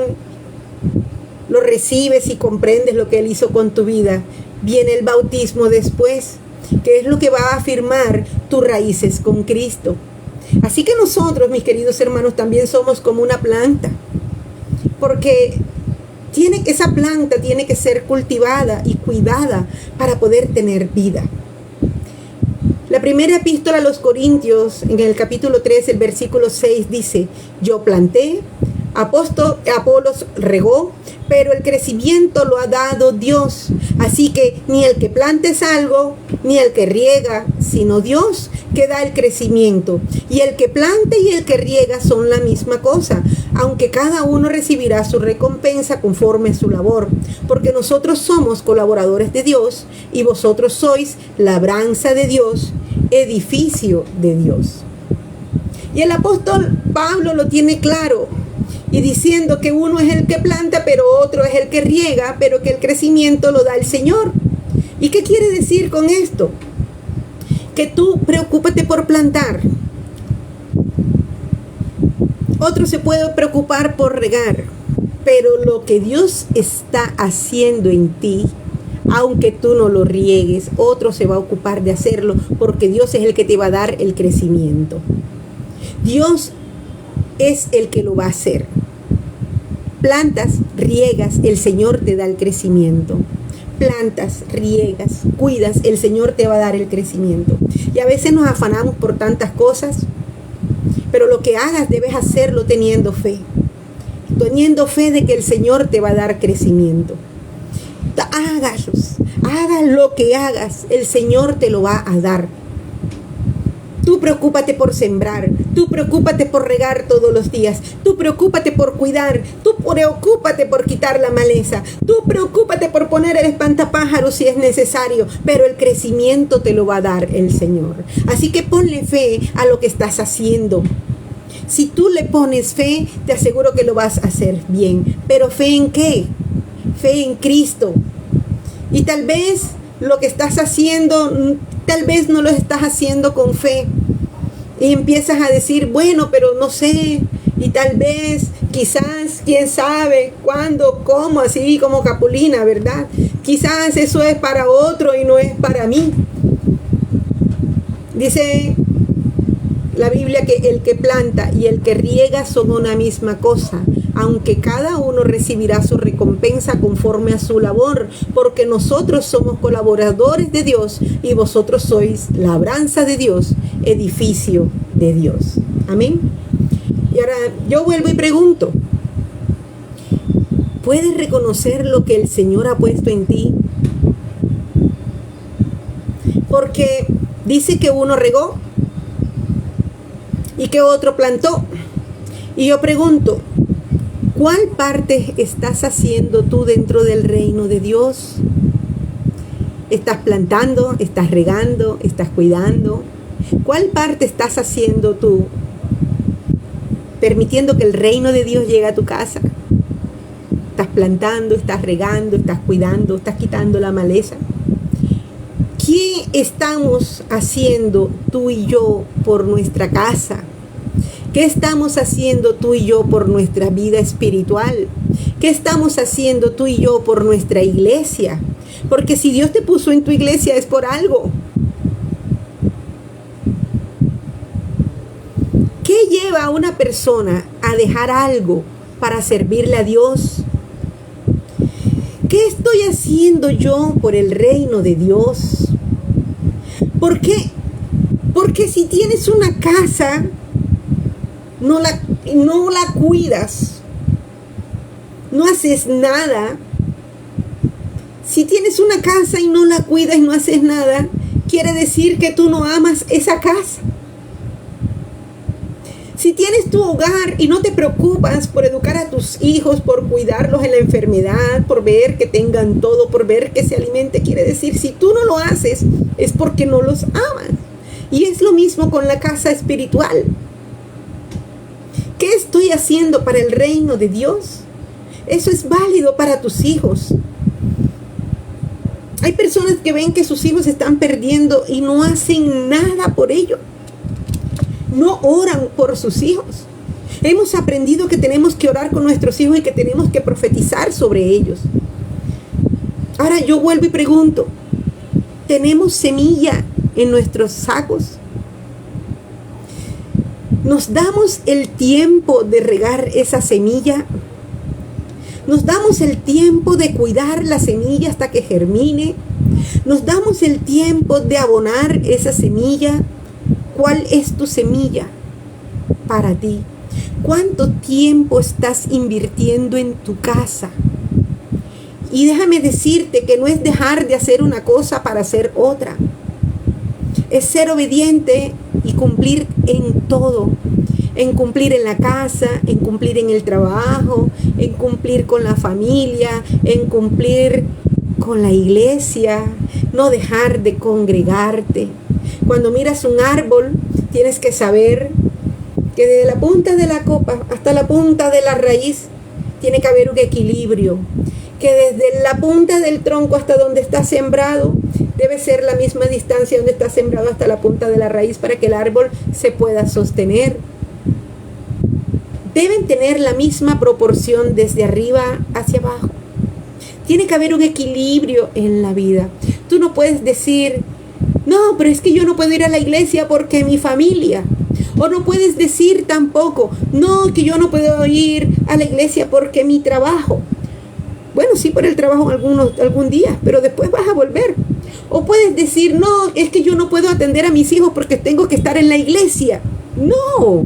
lo recibes y comprendes lo que Él hizo con tu vida, viene el bautismo después, que es lo que va a afirmar tus raíces con Cristo. Así que nosotros, mis queridos hermanos, también somos como una planta, porque esa planta tiene que ser cultivada y cuidada para poder tener vida. La primera epístola a los Corintios, en el capítulo 3, el versículo 6 dice: yo planté, Apolos regó, pero el crecimiento lo ha dado Dios. Así que ni el que planta es algo, ni el que riega, sino Dios que da el crecimiento. Y el que planta y el que riega son la misma cosa, aunque cada uno recibirá su recompensa conforme a su labor. Porque nosotros somos colaboradores de Dios y vosotros sois labranza de Dios, edificio de Dios. Y el apóstol Pablo lo tiene claro, y diciendo que uno es el que planta, pero otro es el que riega, pero que el crecimiento lo da el Señor. ¿Y qué quiere decir con esto? Que tú preocúpate por plantar. Otro se puede preocupar por regar, pero lo que Dios está haciendo en ti, aunque tú no lo riegues, otro se va a ocupar de hacerlo, porque Dios es el que te va a dar el crecimiento. Dios es el que lo va a hacer. Plantas, riegas, el Señor te da el crecimiento. Plantas, riegas, cuidas, el Señor te va a dar el crecimiento. Y a veces nos afanamos por tantas cosas, pero lo que hagas debes hacerlo teniendo fe. Teniendo fe de que el Señor te va a dar crecimiento. Hagas lo que hagas, el Señor te lo va a dar. Tú preocúpate por sembrar, tú preocúpate por regar todos los días, tú preocúpate por cuidar, tú preocúpate por quitar la maleza, tú preocúpate por poner el espantapájaros si es necesario, pero el crecimiento te lo va a dar el Señor. Así que ponle fe a lo que estás haciendo. Si tú le pones fe, te aseguro que lo vas a hacer bien. ¿Pero fe en qué? Fe en Cristo. Y tal vez lo que estás haciendo, tal vez no lo estás haciendo con fe. Y empiezas a decir, bueno, pero no sé. Y tal vez, quizás, quién sabe, cuándo, cómo, así como Capulina, ¿verdad? Quizás eso es para otro y no es para mí. Dice la Biblia que el que planta y el que riega son una misma cosa, aunque cada uno recibirá su recompensa conforme a su labor, porque nosotros somos colaboradores de Dios y vosotros sois labranza de Dios, edificio de Dios. Amén. Y ahora yo vuelvo y pregunto, ¿puedes reconocer lo que el Señor ha puesto en ti? Porque dice que uno regó y que otro plantó. Y yo pregunto, ¿cuál parte estás haciendo tú dentro del reino de Dios? ¿Estás plantando? ¿Estás regando? ¿Estás cuidando? ¿Cuál parte estás haciendo tú permitiendo que el reino de Dios llegue a tu casa? ¿Estás plantando? ¿Estás regando? ¿Estás cuidando? ¿Estás quitando la maleza? ¿Qué estamos haciendo tú y yo por nuestra casa? ¿Qué estamos haciendo tú y yo por nuestra vida espiritual? ¿Qué estamos haciendo tú y yo por nuestra iglesia? Porque si Dios te puso en tu iglesia es por algo. ¿Qué lleva a una persona a dejar algo para servirle a Dios? ¿Qué estoy haciendo yo por el reino de Dios? ¿Por qué? Porque si tienes una casa, no la cuidas, no haces nada. Si tienes una casa y no la cuidas y no haces nada, quiere decir que tú no amas esa casa. Si tienes tu hogar y no te preocupas por educar a tus hijos, por cuidarlos en la enfermedad, por ver que tengan todo, por ver que se alimente, quiere decir, si tú no lo haces, es porque no los amas. Y es lo mismo con la casa espiritual. ¿Qué estoy haciendo para el reino de Dios? Eso es válido para tus hijos. Hay personas que ven que sus hijos se están perdiendo y no hacen nada por ello. No oran por sus hijos. Hemos aprendido que tenemos que orar con nuestros hijos y que tenemos que profetizar sobre ellos. Ahora yo vuelvo y pregunto, ¿tenemos semilla en nuestros sacos? ¿Nos damos el tiempo de regar esa semilla? ¿Nos damos el tiempo de cuidar la semilla hasta que germine? ¿Nos damos el tiempo de abonar esa semilla? ¿Cuál es tu semilla para ti? ¿Cuánto tiempo estás invirtiendo en tu casa? Y déjame decirte que no es dejar de hacer una cosa para hacer otra. Es ser obediente y cumplir en todo. En cumplir en la casa, en cumplir en el trabajo, en cumplir con la familia, en cumplir con la iglesia. No dejar de congregarte. Cuando miras un árbol, tienes que saber que desde la punta de la copa hasta la punta de la raíz tiene que haber un equilibrio. Que desde la punta del tronco hasta donde está sembrado debe ser la misma distancia donde está sembrado hasta la punta de la raíz para que el árbol se pueda sostener. Deben tener la misma proporción desde arriba hacia abajo. Tiene que haber un equilibrio en la vida. Tú no puedes decir, no, pero es que yo no puedo ir a la iglesia porque mi familia. O no puedes decir tampoco, no, que yo no puedo ir a la iglesia porque mi trabajo. Bueno, sí, por el trabajo algún día, pero después vas a volver. O puedes decir, no, es que yo no puedo atender a mis hijos porque tengo que estar en la iglesia. No,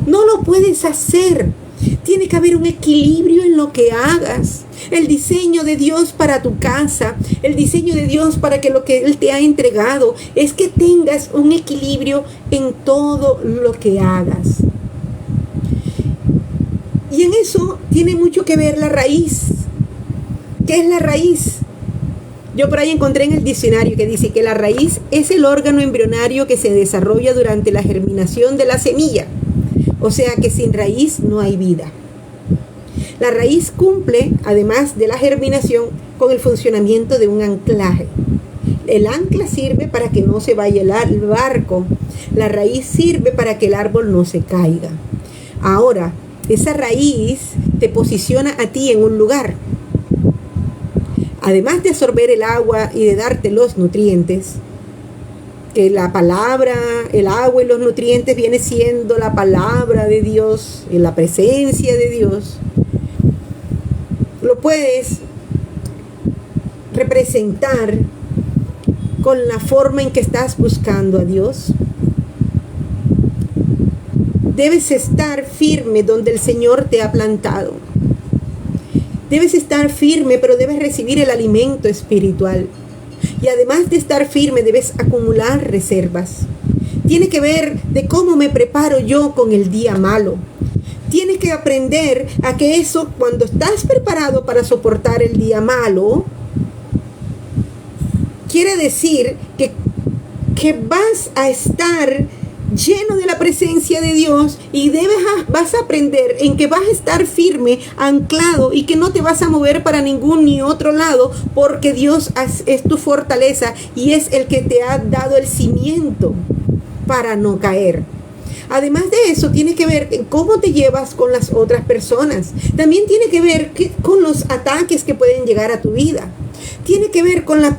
no lo puedes hacer. Tiene que haber un equilibrio en lo que hagas. El diseño de Dios para tu casa, el diseño de Dios para que lo que Él te ha entregado es que tengas un equilibrio en todo lo que hagas. Y en eso tiene mucho que ver la raíz. ¿Qué es la raíz? Yo por ahí encontré en el diccionario que dice que la raíz es el órgano embrionario que se desarrolla durante la germinación de la semilla. O sea que sin raíz no hay vida. La raíz cumple, además de la germinación, con el funcionamiento de un anclaje. El ancla sirve para que no se vaya el barco. La raíz sirve para que el árbol no se caiga. Ahora, esa raíz te posiciona a ti en un lugar. Además de absorber el agua y de darte los nutrientes, que la palabra, el agua y los nutrientes viene siendo la palabra de Dios, en la presencia de Dios, lo puedes representar con la forma en que estás buscando a Dios. Debes estar firme donde el Señor te ha plantado. Debes estar firme, pero debes recibir el alimento espiritual. Y además de estar firme, debes acumular reservas. Tiene que ver de cómo me preparo yo con el día malo. Tienes que aprender a que eso, cuando estás preparado para soportar el día malo, quiere decir que vas a estar lleno de la presencia de Dios y vas a aprender en que vas a estar firme, anclado, y que no te vas a mover para ningún ni otro lado, porque Dios es tu fortaleza y es el que te ha dado el cimiento para no caer. Además de eso, tiene que ver en cómo te llevas con las otras personas. También tiene que ver con los ataques que pueden llegar a tu vida. Tiene que ver con la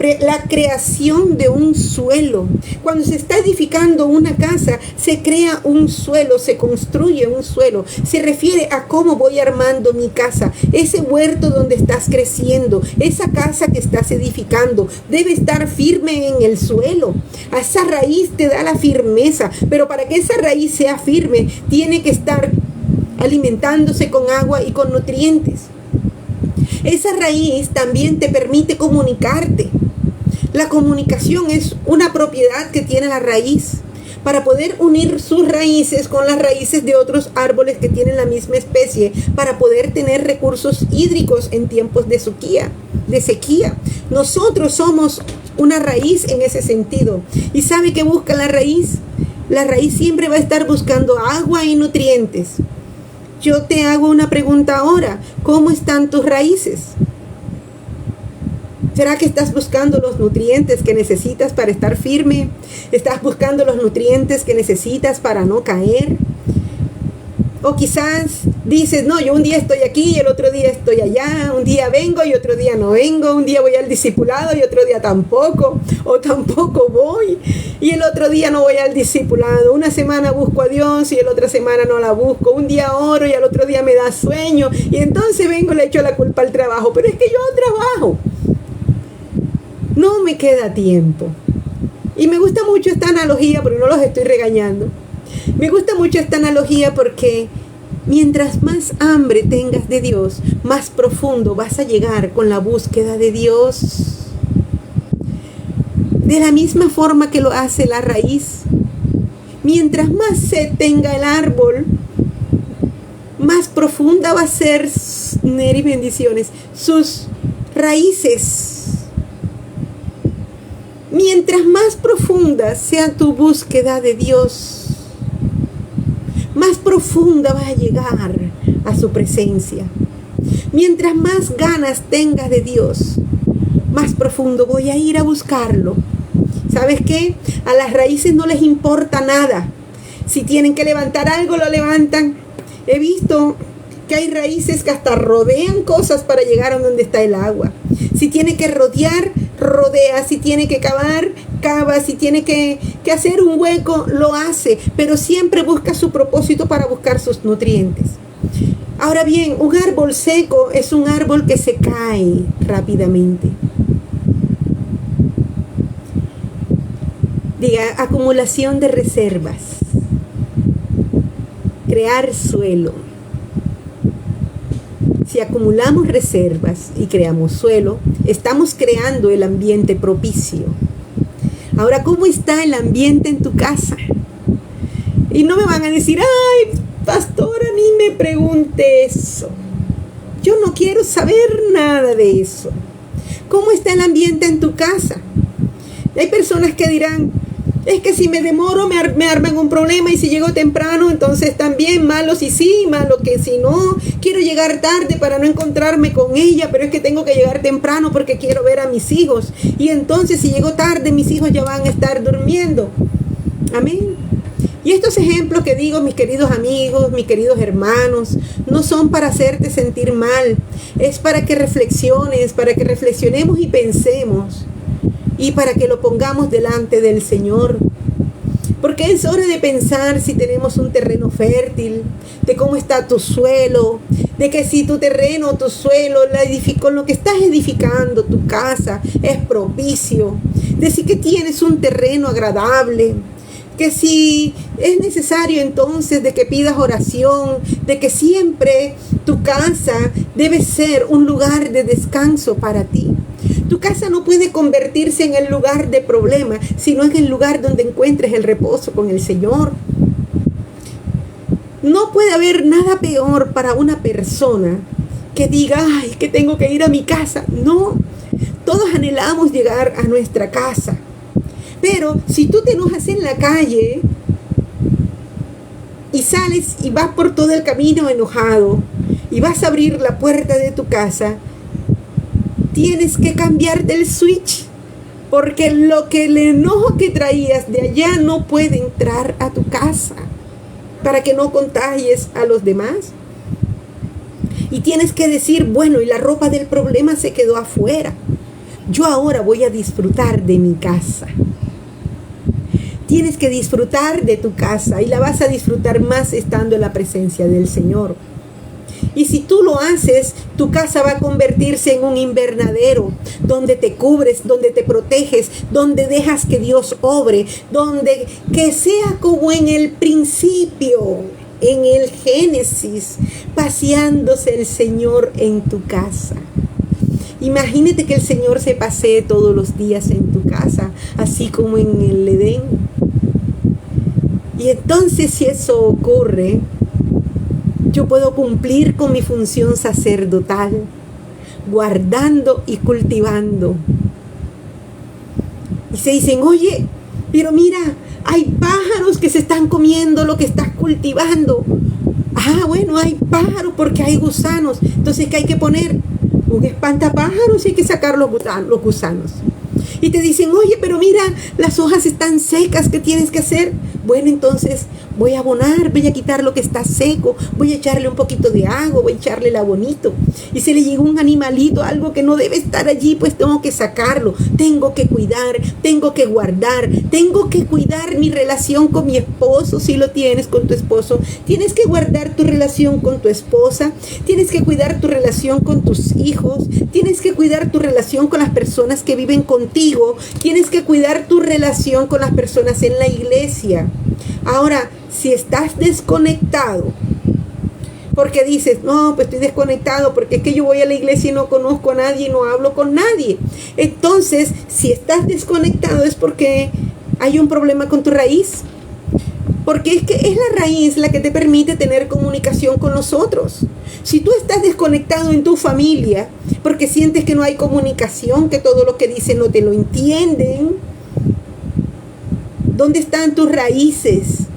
creación de un suelo. Cuando se está edificando una casa, se crea un suelo, se construye un suelo. Se refiere a cómo voy armando mi casa. Ese huerto donde estás creciendo, esa casa que estás edificando, debe estar firme en el suelo. A esa raíz te da la firmeza, pero para que esa raíz sea firme, tiene que estar alimentándose con agua y con nutrientes. Esa raíz también te permite comunicarte. La comunicación es una propiedad que tiene la raíz. Para poder unir sus raíces con las raíces de otros árboles que tienen la misma especie, para poder tener recursos hídricos en tiempos de sequía. Nosotros somos una raíz en ese sentido. ¿Y sabe qué busca la raíz? La raíz siempre va a estar buscando agua y nutrientes. Yo te hago una pregunta ahora. ¿Cómo están tus raíces? ¿Será que estás buscando los nutrientes que necesitas para estar firme? ¿Estás buscando los nutrientes que necesitas para no caer? O quizás dices, no, yo un día estoy aquí y el otro día estoy allá, un día vengo y otro día no vengo, un día voy al discipulado y otro día tampoco, o tampoco voy, y el otro día no voy al discipulado, una semana busco a Dios y la otra semana no la busco, un día oro y al otro día me da sueño, y entonces vengo y le echo la culpa al trabajo, pero es que yo trabajo, no me queda tiempo. Y me gusta mucho esta analogía, pero no los estoy regañando. Me gusta mucho esta analogía porque mientras más hambre tengas de Dios, más profundo vas a llegar con la búsqueda de Dios. De la misma forma que lo hace la raíz. Mientras más sed tenga el árbol, más profunda va a ser, Neri, bendiciones, sus raíces. Mientras más profunda sea tu búsqueda de Dios, más profunda vas a llegar a su presencia. Mientras más ganas tengas de Dios, más profundo voy a ir a buscarlo. ¿Sabes qué? A las raíces no les importa nada. Si tienen que levantar algo, lo levantan. He visto que hay raíces que hasta rodean cosas para llegar a donde está el agua. Si tiene que rodear, rodea. Si tiene que cavar, cava. Si tiene que hacer un hueco, lo hace. Pero siempre busca su propósito para buscar sus nutrientes. Ahora bien, un árbol seco es un árbol que se cae rápidamente. Diga, acumulación de reservas. Crear suelo. Si acumulamos reservas y creamos suelo, estamos creando el ambiente propicio. Ahora, ¿cómo está el ambiente en tu casa? Y no me van a decir, ay, pastora, ni me pregunte eso. Yo no quiero saber nada de eso. ¿Cómo está el ambiente en tu casa? Hay personas que dirán, es que si me demoro me arman un problema, y si llego temprano entonces también malo si sí, malo que si no, quiero llegar tarde para no encontrarme con ella, pero es que tengo que llegar temprano porque quiero ver a mis hijos, y entonces si llego tarde mis hijos ya van a estar durmiendo. Amén. Y estos ejemplos que digo, mis queridos amigos, mis queridos hermanos, no son para hacerte sentir mal, es para que reflexiones, para que reflexionemos y pensemos. y para que lo pongamos delante del Señor. Porque es hora de pensar si tenemos un terreno fértil, de cómo está tu suelo, de que si tu terreno, tu suelo, con lo que estás edificando, tu casa, es propicio, de si que tienes un terreno agradable, que si es necesario entonces de que pidas oración, de que siempre tu casa debe ser un lugar de descanso para ti. Tu casa no puede convertirse en el lugar de problema, sino en el lugar donde encuentres el reposo con el Señor. No puede haber nada peor para una persona que diga, ay, que tengo que ir a mi casa. No, todos anhelamos llegar a nuestra casa. Pero si tú te enojas en la calle y sales y vas por todo el camino enojado y vas a abrir la puerta de tu casa, tienes que cambiarte el switch, porque el enojo que traías de allá no puede entrar a tu casa para que no contagies a los demás. Y tienes que decir, bueno, y la ropa del problema se quedó afuera. Yo ahora voy a disfrutar de mi casa. Tienes que disfrutar de tu casa y la vas a disfrutar más estando en la presencia del Señor. Y si tú lo haces, tu casa va a convertirse en un invernadero donde te cubres, donde te proteges, donde dejas que Dios obre, donde que sea como en el principio, en el Génesis, paseándose el Señor en tu casa. Imagínate que el Señor se pasee todos los días en tu casa, así como en el Edén. Y entonces, si eso ocurre, yo puedo cumplir con mi función sacerdotal, guardando y cultivando. Y se dicen, oye, pero mira, hay pájaros que se están comiendo lo que estás cultivando. Ah, bueno, hay pájaros porque hay gusanos. Entonces, ¿qué hay que poner? Un espantapájaros y hay que sacar los gusanos. Y te dicen, oye, pero mira, las hojas están secas, ¿qué tienes que hacer? Bueno, entonces voy a abonar, voy a quitar lo que está seco, voy a echarle un poquito de agua, voy a echarle el abonito. Y se le llegó un animalito, algo que no debe estar allí, pues tengo que sacarlo, tengo que cuidar, tengo que guardar, tengo que cuidar mi relación con mi esposo, si lo tienes con tu esposo. Tienes que guardar tu relación con tu esposa, tienes que cuidar tu relación con tus hijos, tienes que cuidar tu relación con las personas que viven contigo, tienes que cuidar tu relación con las personas en la iglesia. Ahora, si estás desconectado, porque dices, no, pues estoy desconectado porque es que yo voy a la iglesia y no conozco a nadie y no hablo con nadie. Entonces, si estás desconectado es porque hay un problema con tu raíz. Porque es que es la raíz la que te permite tener comunicación con los otros. Si tú estás desconectado en tu familia porque sientes que no hay comunicación, que todo lo que dicen no te lo entienden, ¿dónde están tus raíces?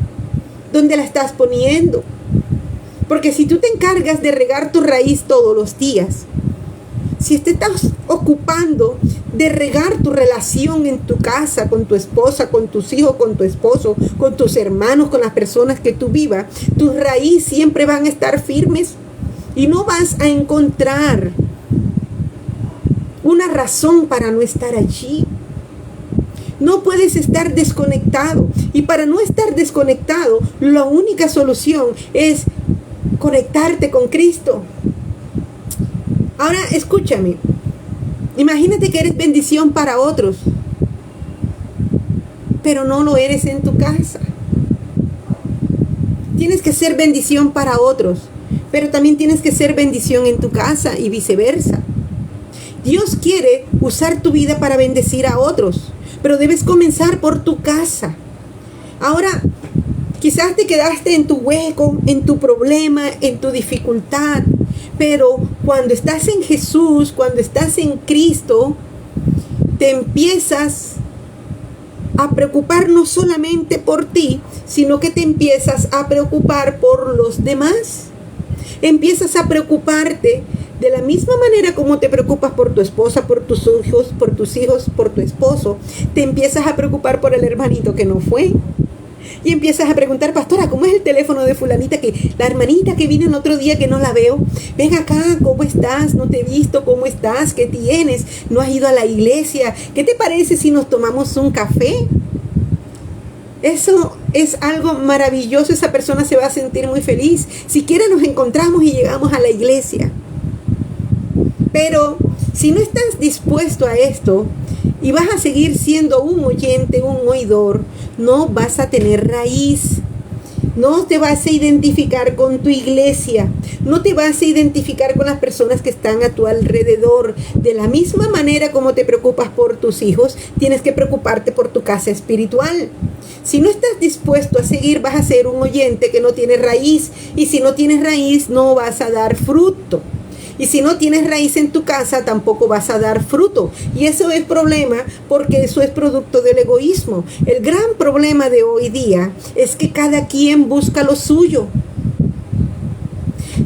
¿Dónde la estás poniendo? Porque si tú te encargas de regar tu raíz todos los días, si te estás ocupando de regar tu relación en tu casa, con tu esposa, con tus hijos, con tu esposo, con tus hermanos, con las personas que tú vivas, tus raíces siempre van a estar firmes y no vas a encontrar una razón para no estar allí. No puedes estar desconectado. Y para no estar desconectado, la única solución es conectarte con Cristo. Ahora, escúchame. Imagínate que eres bendición para otros, pero no lo eres en tu casa. Tienes que ser bendición para otros, pero también tienes que ser bendición en tu casa y viceversa. Dios quiere usar tu vida para bendecir a otros, pero debes comenzar por tu casa. Ahora, quizás te quedaste en tu hueco, en tu problema, en tu dificultad, pero cuando estás en Jesús, cuando estás en Cristo, te empiezas a preocupar no solamente por ti, sino que te empiezas a preocupar por los demás. Empiezas a preocuparte de la misma manera como te preocupas por tu esposa, por tus hijos, por tu esposo. Te empiezas a preocupar por el hermanito que no fue. Y empiezas a preguntar, pastora, ¿cómo es el teléfono de fulanita, la hermanita que vino el otro día que no la veo? Ven acá, ¿cómo estás? No te he visto, ¿cómo estás? ¿Qué tienes? ¿No has ido a la iglesia? ¿Qué te parece si nos tomamos un café? Eso es algo maravilloso, esa persona se va a sentir muy feliz. Siquiera nos encontramos y llegamos a la iglesia. Pero si no estás dispuesto a esto y vas a seguir siendo un oyente, un oidor, no vas a tener raíz. No te vas a identificar con tu iglesia, no te vas a identificar con las personas que están a tu alrededor. De la misma manera como te preocupas por tus hijos, tienes que preocuparte por tu casa espiritual. Si no estás dispuesto a seguir, vas a ser un oyente que no tiene raíz. Y si no tienes raíz, no vas a dar fruto. Y si no tienes raíz en tu casa, tampoco vas a dar fruto. Y eso es problema, porque eso es producto del egoísmo. El gran problema de hoy día es que cada quien busca lo suyo.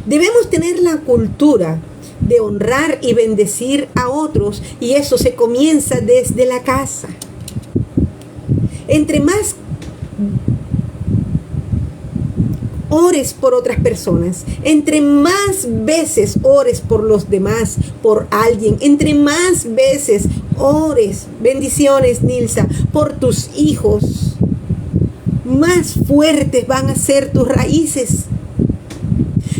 Debemos tener la cultura de honrar y bendecir a otros, y eso se comienza desde la casa. Entre más ores por otras personas, entre más veces ores por los demás, por alguien, entre más veces ores, bendiciones Nilsa, por tus hijos, más fuertes van a ser tus raíces.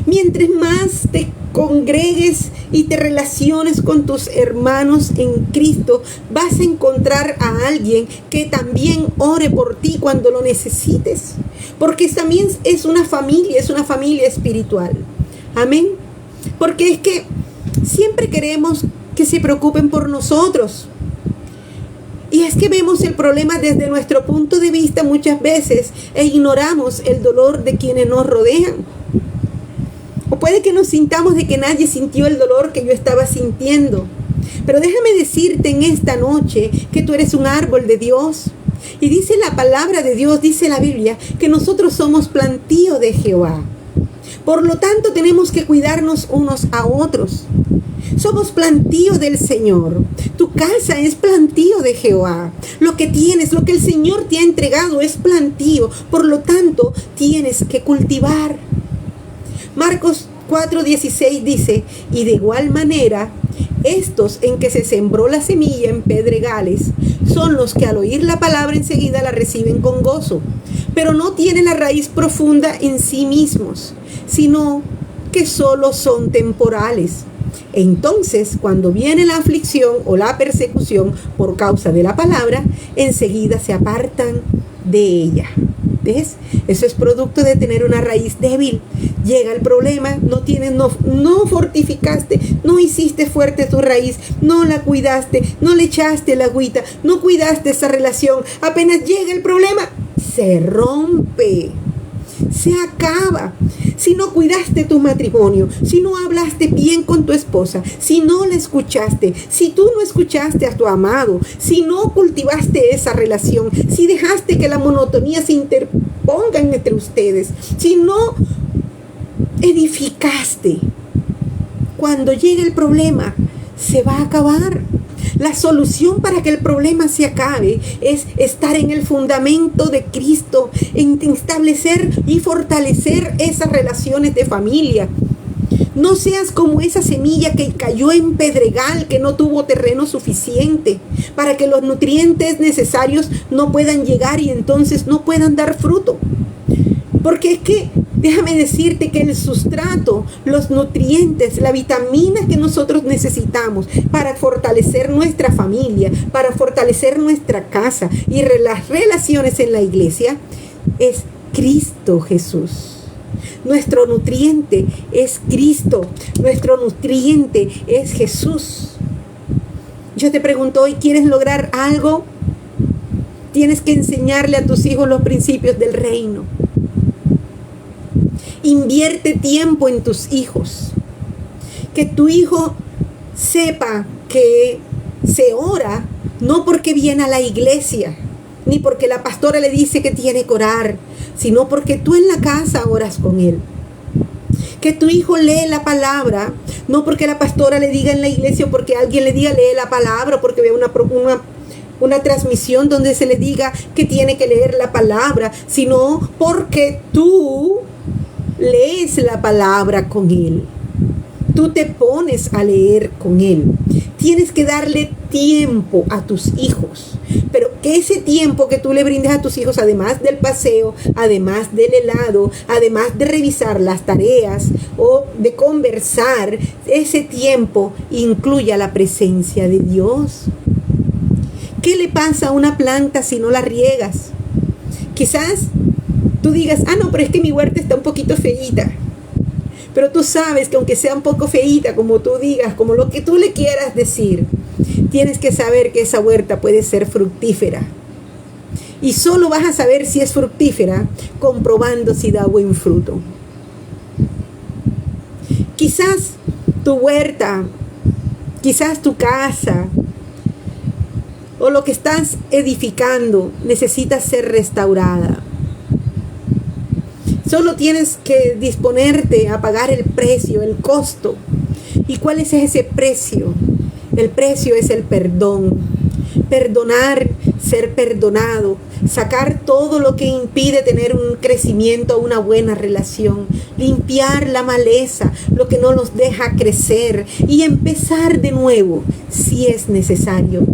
Mientras más te congregues y te relaciones con tus hermanos en Cristo, vas a encontrar a alguien que también ore por ti cuando lo necesites, porque también es una familia espiritual. Amén. Porque es que siempre queremos que se preocupen por nosotros. Y es que vemos el problema desde nuestro punto de vista muchas veces e ignoramos el dolor de quienes nos rodean. O puede que nos sintamos de que nadie sintió el dolor que yo estaba sintiendo. Pero déjame decirte en esta noche que tú eres un árbol de Dios. Y dice la palabra de Dios, dice la Biblia, que nosotros somos plantío de Jehová. Por lo tanto, tenemos que cuidarnos unos a otros. Somos plantío del Señor. Tu casa es plantío de Jehová. Lo que tienes, lo que el Señor te ha entregado es plantío. Por lo tanto, tienes que cultivar. Marcos 4:16 dice, y de igual manera, estos en que se sembró la semilla en pedregales son los que al oír la palabra enseguida la reciben con gozo, pero no tienen la raíz profunda en sí mismos, sino que solo son temporales. Entonces, cuando viene la aflicción o la persecución por causa de la palabra, enseguida se apartan de ella. ¿Ves? Eso es producto de tener una raíz débil. Llega el problema, no fortificaste, no hiciste fuerte tu raíz, no la cuidaste, no le echaste la agüita, no cuidaste esa relación. Apenas llega el problema, se rompe, se acaba. Si no cuidaste tu matrimonio, si no hablaste bien con tu esposa, si no la escuchaste, si tú no escuchaste a tu amado, si no cultivaste esa relación, si dejaste que la monotonía se interponga entre ustedes, si no edificaste, cuando llegue el problema, se va a acabar. La solución para que el problema se acabe es estar en el fundamento de Cristo, en establecer y fortalecer esas relaciones de familia. No seas como esa semilla que cayó en pedregal, que no tuvo terreno suficiente para que los nutrientes necesarios no puedan llegar y entonces no puedan dar fruto. Porque es que déjame decirte que el sustrato, los nutrientes, la vitamina que nosotros necesitamos para fortalecer nuestra familia, para fortalecer nuestra casa y las relaciones en la iglesia, es Cristo Jesús. Nuestro nutriente es Cristo. Nuestro nutriente es Jesús. Yo te pregunto hoy, ¿quieres lograr algo? Tienes que enseñarle a tus hijos los principios del reino. Invierte tiempo en tus hijos. Que tu hijo sepa que se ora no porque viene a la iglesia, ni porque la pastora le dice que tiene que orar, sino porque tú en la casa oras con él. Que tu hijo lee la palabra, no porque la pastora le diga en la iglesia o porque alguien le diga lee la palabra, porque vea una transmisión donde se le diga que tiene que leer la palabra, sino porque tú lees la palabra con él. Tú te pones a leer con él. Tienes que darle tiempo a tus hijos. Pero que ese tiempo que tú le brindes a tus hijos, además del paseo, además del helado, además de revisar las tareas o de conversar, ese tiempo incluya la presencia de Dios. ¿Qué le pasa a una planta si no la riegas? Quizás tú digas, no, pero es que mi huerta está un poquito feíta. Pero tú sabes que aunque sea un poco feíta, como tú digas, como lo que tú le quieras decir, tienes que saber que esa huerta puede ser fructífera. Y solo vas a saber si es fructífera comprobando si da buen fruto. Quizás tu huerta, quizás tu casa o lo que estás edificando necesita ser restaurada. Solo tienes que disponerte a pagar el precio, el costo. ¿Y cuál es ese precio? El precio es el perdón. Perdonar, ser perdonado, sacar todo lo que impide tener un crecimiento, una buena relación, limpiar la maleza, lo que no nos deja crecer y empezar de nuevo si es necesario.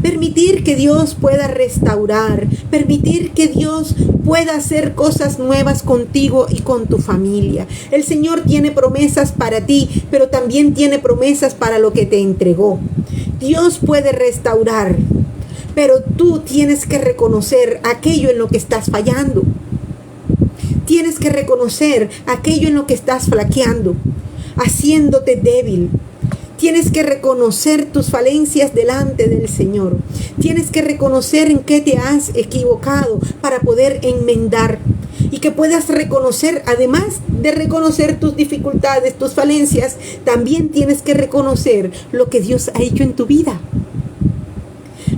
Permitir que Dios pueda restaurar, permitir que Dios pueda hacer cosas nuevas contigo y con tu familia. El Señor tiene promesas para ti, pero también tiene promesas para lo que te entregó. Dios puede restaurar, pero tú tienes que reconocer aquello en lo que estás fallando. Tienes que reconocer aquello en lo que estás flaqueando, haciéndote débil. Tienes que reconocer tus falencias delante del Señor. Tienes que reconocer en qué te has equivocado para poder enmendar. Y que puedas reconocer, además de reconocer tus dificultades, tus falencias, también tienes que reconocer lo que Dios ha hecho en tu vida.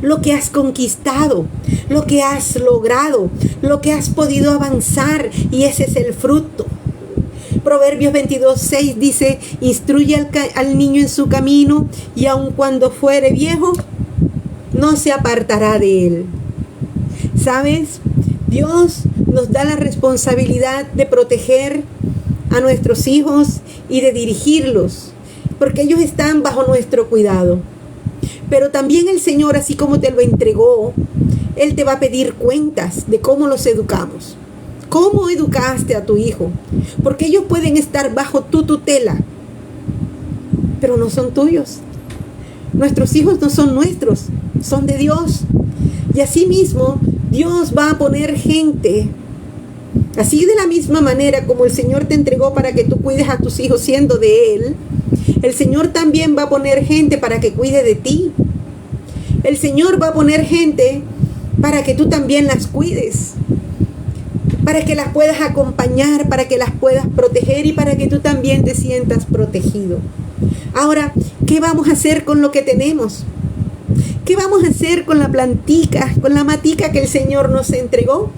Lo que has conquistado, lo que has logrado, lo que has podido avanzar, y ese es el fruto. Proverbios 22:6 dice, instruye al niño en su camino, y aun cuando fuere viejo, no se apartará de él. ¿Sabes? Dios nos da la responsabilidad de proteger a nuestros hijos y de dirigirlos, porque ellos están bajo nuestro cuidado. Pero también el Señor, así como te lo entregó, Él te va a pedir cuentas de cómo los educamos. ¿Cómo educaste a tu hijo? Porque ellos pueden estar bajo tu tutela, pero no son tuyos. Nuestros hijos no son nuestros, son de Dios. Y asimismo, Dios va a poner gente. Así de la misma manera como el Señor te entregó para que tú cuides a tus hijos siendo de Él, el Señor también va a poner gente para que cuide de ti. El Señor va a poner gente para que tú también las cuides, para que las puedas acompañar, para que las puedas proteger y para que tú también te sientas protegido. Ahora, ¿qué vamos a hacer con lo que tenemos? ¿Qué vamos a hacer con la plantica, con la matica que el Señor nos entregó?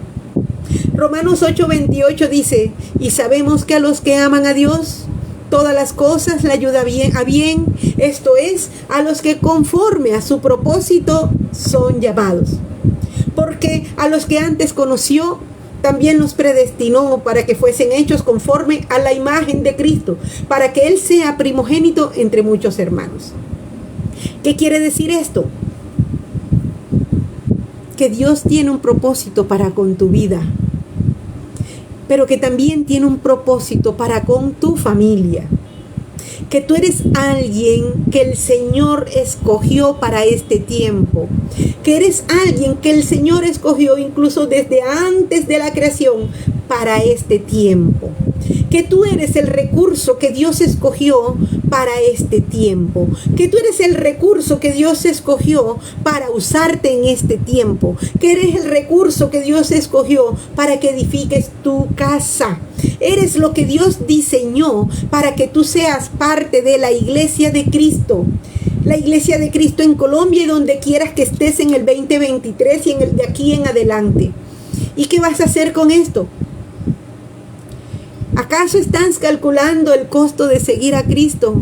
Romanos 8:28 dice, y sabemos que a los que aman a Dios, todas las cosas le ayudan a bien, esto es, a los que conforme a su propósito son llamados. Porque a los que antes conoció, también los predestinó para que fuesen hechos conforme a la imagen de Cristo, para que Él sea primogénito entre muchos hermanos. ¿Qué quiere decir esto? Que Dios tiene un propósito para con tu vida, pero que también tiene un propósito para con tu familia. Que tú eres alguien que el Señor escogió para este tiempo. Que eres alguien que el Señor escogió incluso desde antes de la creación para este tiempo. Que tú eres el recurso que Dios escogió para este tiempo. Que tú eres el recurso que Dios escogió para usarte en este tiempo. Que eres el recurso que Dios escogió para que edifiques tu casa. Eres lo que Dios diseñó para que tú seas parte de la iglesia de Cristo. La iglesia de Cristo en Colombia y donde quieras que estés en el 2023 y en el de aquí en adelante. ¿Y qué vas a hacer con esto? ¿Acaso estás calculando el costo de seguir a Cristo?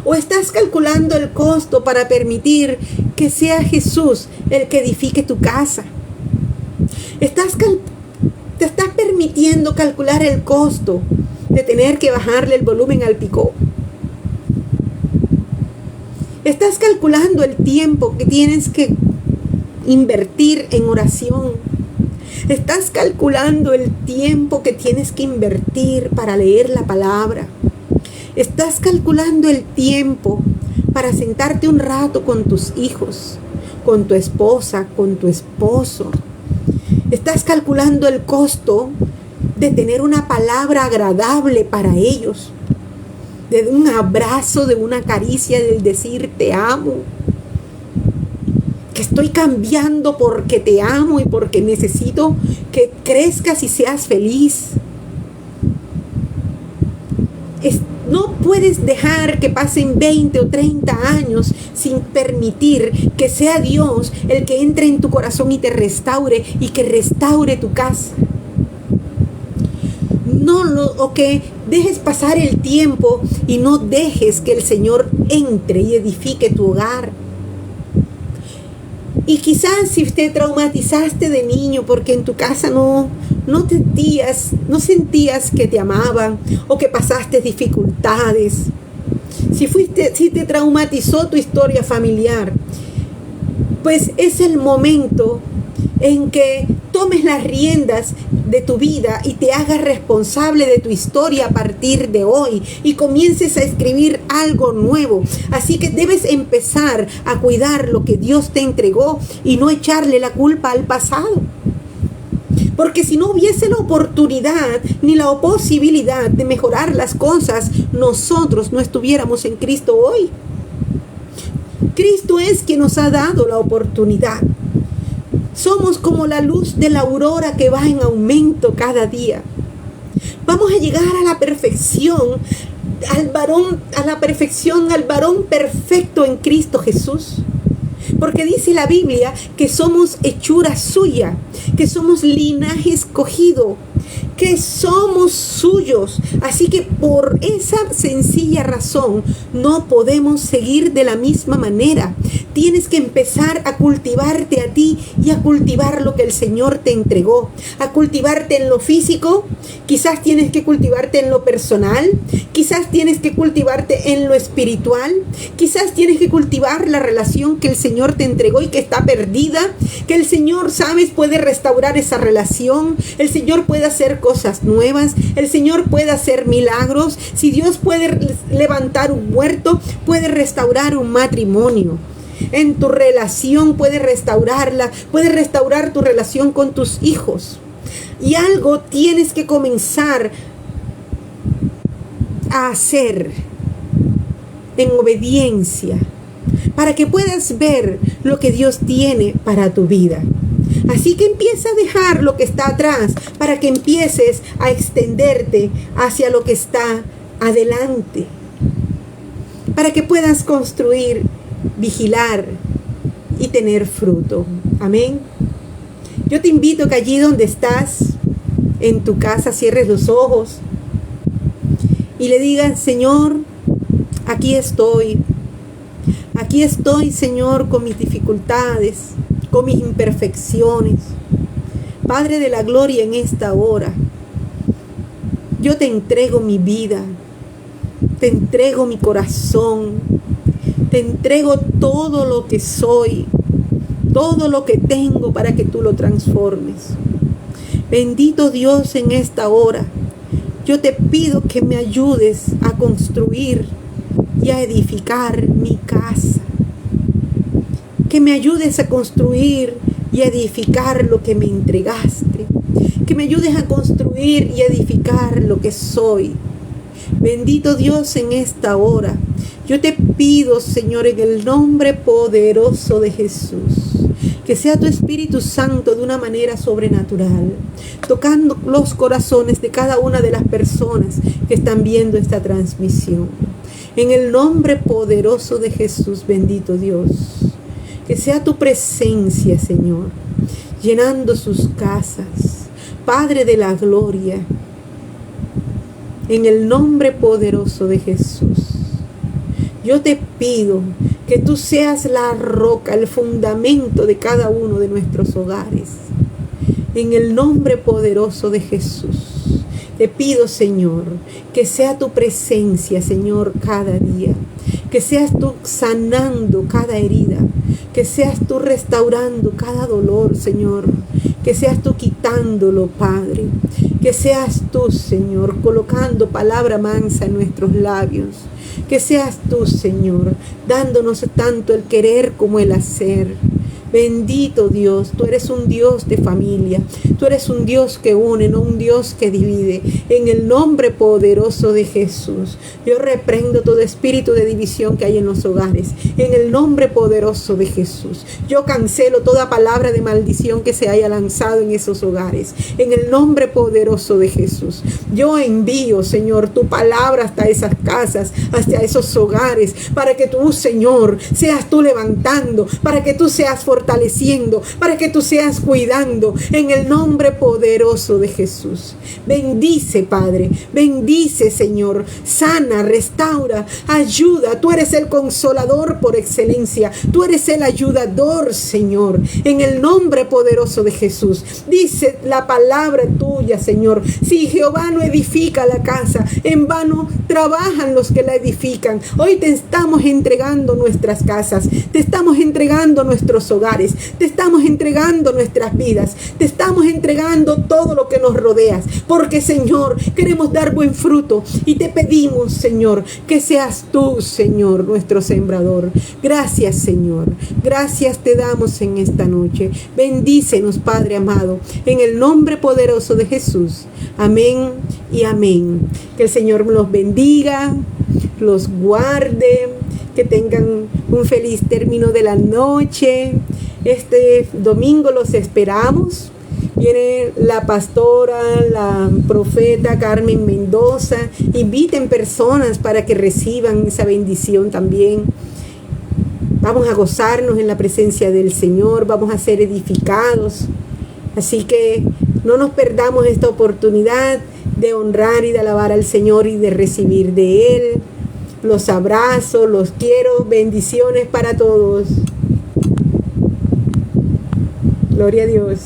¿O estás calculando el costo para permitir que sea Jesús el que edifique tu casa? ¿Te estás permitiendo calcular el costo de tener que bajarle el volumen al picó? ¿Estás calculando el tiempo que tienes que invertir en oración? ¿Estás calculando el tiempo que tienes que invertir para leer la palabra? ¿Estás calculando el tiempo para sentarte un rato con tus hijos, con tu esposa, con tu esposo? ¿Estás calculando el costo de tener una palabra agradable para ellos? De un abrazo, de una caricia, del decir te amo. Que estoy cambiando porque te amo y porque necesito que crezcas y seas feliz. No puedes dejar que pasen 20 o 30 años sin permitir que sea Dios el que entre en tu corazón y te restaure y que restaure tu casa. O que dejes pasar el tiempo y no dejes que el Señor entre y edifique tu hogar. Y quizás si te traumatizaste de niño porque en tu casa no sentías que te amaban o que pasaste dificultades, si te traumatizó tu historia familiar, pues es el momento en que tomes las riendas de tu vida y te hagas responsable de tu historia a partir de hoy y comiences a escribir algo nuevo. Así que debes empezar a cuidar lo que Dios te entregó y no echarle la culpa al pasado. Porque si no hubiese la oportunidad ni la posibilidad de mejorar las cosas, nosotros no estuviéramos en Cristo hoy. Cristo es quien nos ha dado la oportunidad. Somos como la luz de la aurora que va en aumento cada día. Vamos a llegar a la perfección, al varón perfecto en Cristo Jesús. Porque dice la Biblia que somos hechura suya, que somos linaje escogido, que somos suyos. Así que por esa sencilla razón no podemos seguir de la misma manera. Tienes que empezar a cultivarte a ti y a cultivar lo que el Señor te entregó. A cultivarte en lo físico, quizás tienes que cultivarte en lo personal, quizás tienes que cultivarte en lo espiritual, quizás tienes que cultivar la relación que el Señor te entregó y que está perdida, que el Señor, sabes, puede restaurar esa relación, el Señor puede hacer cosas nuevas, el Señor puede hacer milagros. Si Dios puede levantar un muerto, puede restaurar un matrimonio. En tu relación puede restaurarla, puede restaurar tu relación con tus hijos. Y algo tienes que comenzar a hacer en obediencia para que puedas ver lo que Dios tiene para tu vida. Así que empieza a dejar lo que está atrás para que empieces a extenderte hacia lo que está adelante. Para que puedas construir, vigilar y tener fruto. Amén. Yo te invito que allí donde estás, en tu casa, cierres los ojos y le digas: Señor, aquí estoy. Aquí estoy, Señor, con mis dificultades, con mis imperfecciones. Padre de la gloria, en esta hora, yo te entrego mi vida, te entrego mi corazón, te entrego todo lo que soy, todo lo que tengo para que tú lo transformes. Bendito Dios, en esta hora, yo te pido que me ayudes a construir y a edificar mi casa. Que me ayudes a construir y a edificar lo que me entregaste. Que me ayudes a construir y a edificar lo que soy. Bendito Dios, en esta hora, yo te pido, Señor, en el nombre poderoso de Jesús, que sea tu Espíritu Santo de una manera sobrenatural, tocando los corazones de cada una de las personas que están viendo esta transmisión. En el nombre poderoso de Jesús, bendito Dios, que sea tu presencia, Señor, llenando sus casas. Padre de la gloria, en el nombre poderoso de Jesús, Yo te pido que tú seas la roca, el fundamento de cada uno de nuestros hogares. En el nombre poderoso de Jesús. Te pido, Señor, que sea tu presencia, Señor, cada día. Que seas tú sanando cada herida. Que seas tú restaurando cada dolor, Señor. Que seas tú quitándolo, Padre. Que seas tú, Señor, colocando palabra mansa en nuestros labios. Que seas tú, Señor, dándonos tanto el querer como el hacer. Bendito Dios, tú eres un Dios de familia, tú eres un Dios que une, no un Dios que divide. En el nombre poderoso de Jesús, yo reprendo todo espíritu de división que hay en los hogares. En el nombre poderoso de Jesús, yo cancelo toda palabra de maldición que se haya lanzado en esos hogares. En el nombre poderoso de Jesús, yo envío, Señor, tu palabra hasta esas casas, hasta esos hogares, para que tú, Señor, seas tú levantando, para que tú seas fortaleciendo, para que tú seas cuidando, en el nombre poderoso de Jesús. Bendice, Padre, bendice, Señor, sana, restaura, ayuda. Tú eres el consolador por excelencia, tú eres el ayudador, Señor, en el nombre poderoso de Jesús. Dice la palabra tuya, Señor, si Jehová no edifica la casa, en vano trabajan los que la edifican. Hoy te estamos entregando nuestras casas, te estamos entregando nuestros hogares, te estamos entregando nuestras vidas, te estamos entregando todo lo que nos rodeas, porque, Señor, queremos dar buen fruto y te pedimos, Señor, que seas tú, Señor, nuestro sembrador. Gracias, Señor, gracias te damos en esta noche. Bendícenos, Padre amado, en el nombre poderoso de Jesús. Amén y amén. Que el Señor los bendiga, los guarde, que tengan un feliz término de la noche. Este domingo los esperamos. Viene la pastora, la profeta Carmen Mendoza. Inviten personas para que reciban esa bendición también. Vamos a gozarnos en la presencia del Señor, vamos a ser edificados. Así que no nos perdamos esta oportunidad de honrar y de alabar al Señor y de recibir de Él. Los abrazo, los quiero, bendiciones para todos. Gloria a Dios.